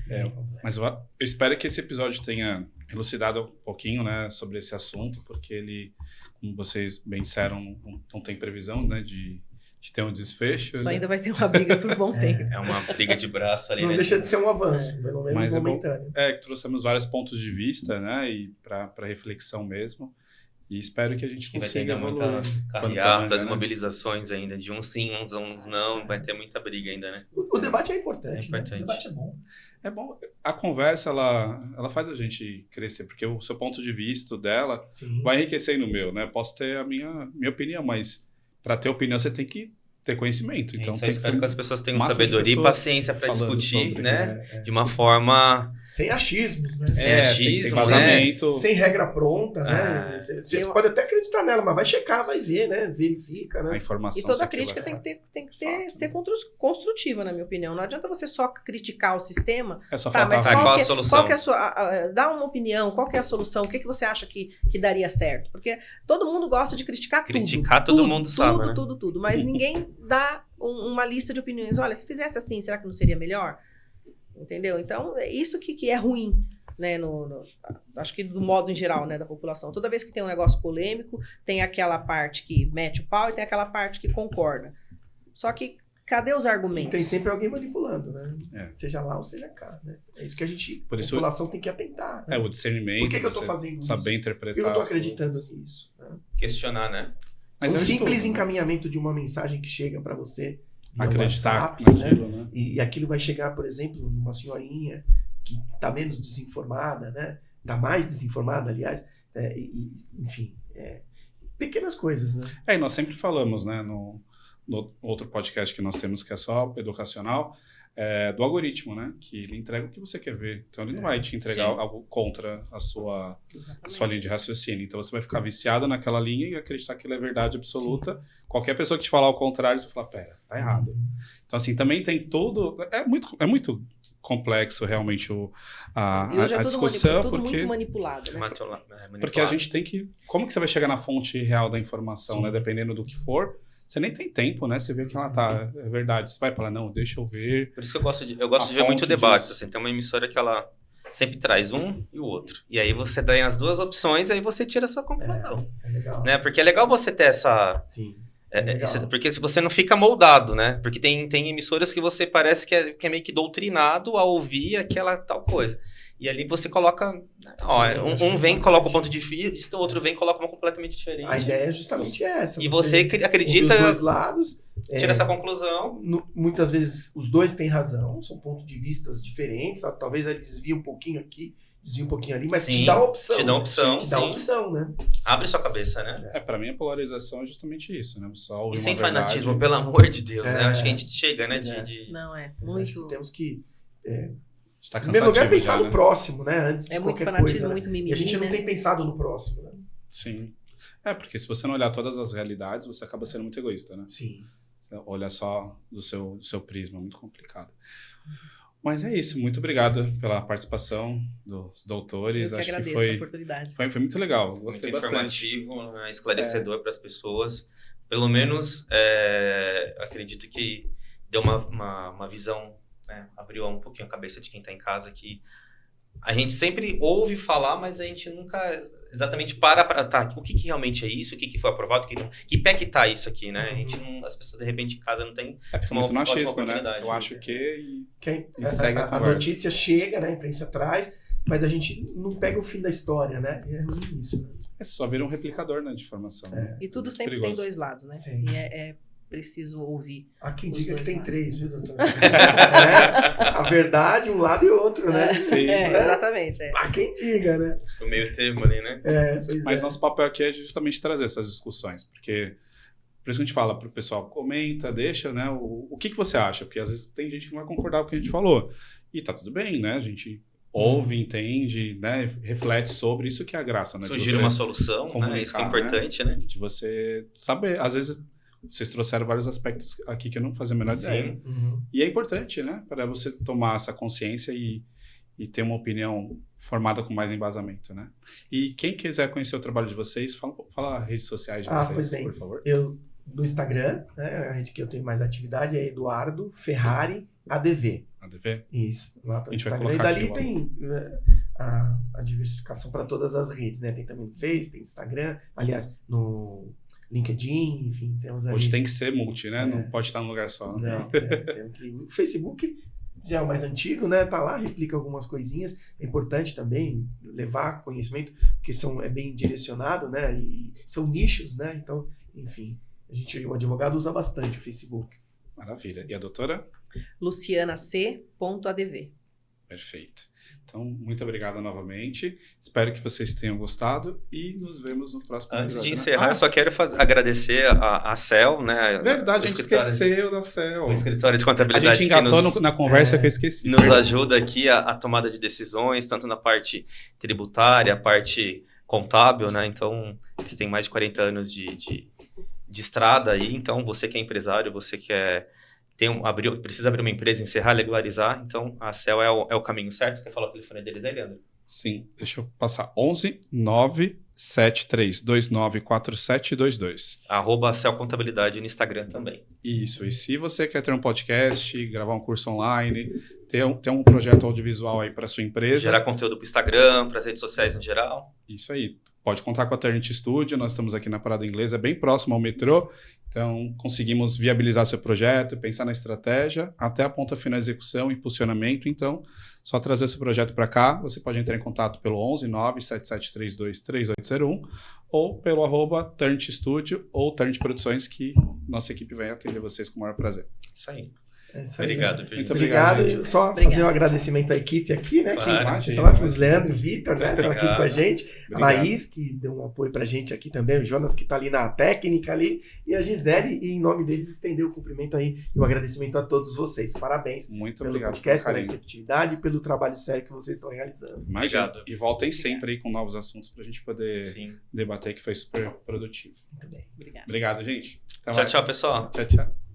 Mas eu espero que esse episódio tenha elucidado um pouquinho, né, sobre esse assunto, porque ele, como vocês bem disseram, não tem previsão, né, de ter um desfecho. Só né? ainda vai ter uma briga por um bom tempo. É uma briga de braço ali, Não né? deixa de ser um avanço, pelo menos Mas é bom. momentâneo. Que trouxemos vários pontos de vista, né, e para reflexão mesmo. E espero que a gente Que vai ter consiga ainda evoluir. muitas Quanto carreatas, mais, né? mobilizações ainda, de uns sim, uns não, vai ter muita briga ainda, né? O debate é importante. É importante. Né? O debate é bom. É bom. A conversa, ela faz a gente crescer, porque o seu ponto de vista dela Sim. vai enriquecer no meu, né? Posso ter a minha opinião, mas para ter opinião você tem que ter conhecimento. Então Só tem espero que as pessoas tenham máximo de sabedoria e pessoas paciência para falando discutir, sobre, né? De uma forma Sem achismos, né? Sem tem achismo, vazamento. Sem regra pronta, né? Você pode até acreditar nela, mas vai checar, vai ver, né? Verifica, A né? informação. E toda se aquilo crítica é tem que fato, ser né? construtiva, na minha opinião. Não adianta você só criticar o sistema. É só Tá, falar mas qual a que solução? é a sua... dá uma opinião, qual que é a solução? O que você acha que daria certo? Porque todo mundo gosta de criticar tudo. Criticar todo mundo sabe, né? Tudo. Mas ninguém dá uma lista de opiniões. Olha, se fizesse assim, será que não seria melhor? Entendeu? Então, é isso que é ruim, né? Acho que do modo em geral, né, da população. Toda vez que tem um negócio polêmico, tem aquela parte que mete o pau e tem aquela parte que concorda. Só que cadê os E argumentos? tem sempre alguém manipulando, né? É. Seja lá ou seja cá, né? É isso que a gente, Por isso- a população tem que atentar. Né? o discernimento. Por que eu tô você fazendo saber isso? Por interpretar. que eu tô as acreditando coisas. nisso? Né? questionar, né? Mas um é um simples estudo, né? encaminhamento de uma mensagem que chega para você via Acreditar WhatsApp, naquilo, né? E aquilo vai chegar, por exemplo, numa senhorinha que está menos desinformada, né? Está mais desinformada, aliás. Enfim, pequenas coisas, né? E nós sempre falamos, né, no outro podcast que nós temos, que é só educacional, do algoritmo, né? Que ele entrega o que você quer ver. Então, ele não vai te entregar Sim. algo contra a sua Exatamente. linha de raciocínio. Então, você vai ficar viciado naquela linha e acreditar que ela é verdade absoluta. Qualquer pessoa que te falar o contrário, você vai falar, pera, tá errado. Então, assim, também tem todo... É muito complexo, realmente, a E hoje é discussão, tudo porque... muito manipulado, né? Porque a gente tem que... Como que você vai chegar na fonte real da informação, Sim. né? Dependendo do que for, você nem tem tempo, né? Você vê que ela tá... É verdade. Você vai falar, não, deixa eu ver. Por isso que eu gosto de A ver muito fonte debates, disso. assim. Tem uma emissora que ela sempre traz um e o outro. E aí você dá as duas opções e aí você tira a sua conclusão. É legal. Né? Porque é legal você ter essa... Sim. porque se você não fica moldado, né? Porque tem emissoras que você parece que é meio que doutrinado a ouvir aquela tal coisa. E ali você coloca... Sim, um vem, coloca o ponto de vista, o outro vem, coloca uma completamente diferente. A ideia é justamente essa. E você acredita, ouvir os dois lados. tira essa conclusão. Muitas vezes os dois têm razão, são pontos de vistas diferentes. Talvez ele desvie um pouquinho aqui, desvia um pouquinho ali, mas Sim, te dá opção. te dá opção, Te dá sim. opção, né? Abre sua cabeça, né? Para mim, a polarização é justamente isso, né? Só E ouvir sem uma verdade. fanatismo, pelo amor de Deus, né? É. Acho que a gente chega, né? É. Não, é Mas acho muito... que temos que, Está em primeiro lugar, cansativo pensar já, no né? próximo, né? Antes de É muito qualquer fanatismo, coisa, né? muito mimimi, E a gente não né? tem pensado no próximo, né? Sim. Porque se você não olhar todas as realidades, você acaba sendo muito egoísta, né? Sim. Você olha só do seu prisma, muito complicado. Mas é isso, muito obrigado pela participação dos doutores. Eu que Acho que agradeço a oportunidade. foi muito legal, gostei Muito bastante. informativo, né, esclarecedor para as pessoas. Pelo menos, acredito que deu uma visão, né, abriu um pouquinho a cabeça de quem está em casa, que a gente sempre ouve falar, mas a gente nunca exatamente para tá, o que realmente é isso, o que foi aprovado, o que não, que pé que tá isso aqui, né? A gente não, as pessoas de repente em casa não tem Fica uma muito ótima machismo, né? oportunidade, Eu né? acho que... Que segue a a conversa. notícia chega, né? A imprensa traz, mas a gente não pega o fim da história, né? E é ruim isso, né? só vira um replicador, né, de informação. Né? E tudo Muito sempre perigoso. tem dois lados, né? Sim. E é preciso ouvir. Há quem Os diga que dois tem lados. 3, viu, doutor? A verdade, um lado e outro, né? Sim. Exatamente. Há quem diga, né? O meio termo ali, né? Pois Mas é. nosso papel aqui é justamente trazer essas discussões, porque por isso que a gente fala pro pessoal, comenta, deixa, né, o que você acha, porque às vezes tem gente que não vai concordar com o que a gente falou, e tá tudo bem, né, a gente ouve, entende, né, reflete sobre isso que é a graça, né, de Sugira você uma solução, né? Isso que é comunicar, importante, né? de você saber, às vezes vocês trouxeram vários aspectos aqui que eu não fazia a menor ideia, Sim. Uhum. e é importante, né, para você tomar essa consciência e ter uma opinião formada com mais embasamento, né? E quem quiser conhecer o trabalho de vocês, fala as redes sociais de vocês, Pois bem. por favor. Eu, no Instagram, né, a rede que eu tenho mais atividade é Eduardo Ferrari ADV. ADV? Isso. Lá tá A no gente vai Instagram. E colocar dali aqui o tem a diversificação para todas as redes, né? Tem também no Face, tem Instagram, aliás, no LinkedIn, enfim, temos ali. Hoje tem que ser multi, né? É. Não pode estar num lugar só. Né? Não, tem que... O Facebook já é o mais antigo, né? Tá lá, replica algumas coisinhas. É importante também levar conhecimento, porque é bem direcionado, né? E são nichos, né? Então, enfim, o advogado usa bastante o Facebook. Maravilha. E a doutora? lucianac.adv. Perfeito. Então, muito obrigado novamente. Espero que vocês tenham gostado e nos vemos no próximo Antes episódio. de né? encerrar, eu só quero agradecer a CEL, né? Verdade, o a gente escritório- esqueceu da CEL. O escritório de A contabilidade gente que engatou na conversa que eu esqueci. nos ajuda aqui a tomada de decisões, tanto na parte tributária, a parte contábil, né? Então, eles têm mais de 40 anos de estrada aí. Então, você que é empresário, você que precisa abrir uma empresa, encerrar, regularizar. Então, a CEL é o caminho certo. Quer falar o telefone deles aí, Leandro? Sim, deixa eu passar. 11 973 294722. @CEL Contabilidade no Instagram também. Isso, e se você quer ter um podcast, gravar um curso online, ter um projeto audiovisual aí para sua empresa, Gerar conteúdo para o Instagram, para as redes sociais no geral. isso aí. Pode contar com a Ternit Studio, nós estamos aqui na Parada Inglesa, bem próximo ao metrô, então conseguimos viabilizar seu projeto, pensar na estratégia, até a ponta final execução, impulsionamento, então só trazer seu projeto para cá, você pode entrar em contato pelo 11 97732 3801 ou pelo @Ternit Studio ou Ternit Produções, que nossa equipe vai atender vocês com o maior prazer. Isso aí. É isso aí. Obrigado, Virgínia. Muito Obrigado. obrigado, E só Obrigado. fazer um agradecimento à equipe aqui, né? Claro, que sim. são ótimos, Leandro e Vitor, né? Estão aqui com a Obrigado. gente. A Obrigado. Laís, que deu um apoio pra gente aqui também. O Jonas, que tá ali na técnica ali. E a Gisele, e em nome deles, estendeu o cumprimento aí e o agradecimento a todos vocês. Parabéns Muito pelo obrigado podcast, pela carinho. receptividade e pelo trabalho sério que vocês estão realizando. Imagina. Obrigado. E voltem sempre aí com novos assuntos para a gente poder Sim. debater, que foi super produtivo. Muito bem. Obrigada. Obrigado, gente. Até Tchau, mais. tchau, pessoal. Tchau, tchau.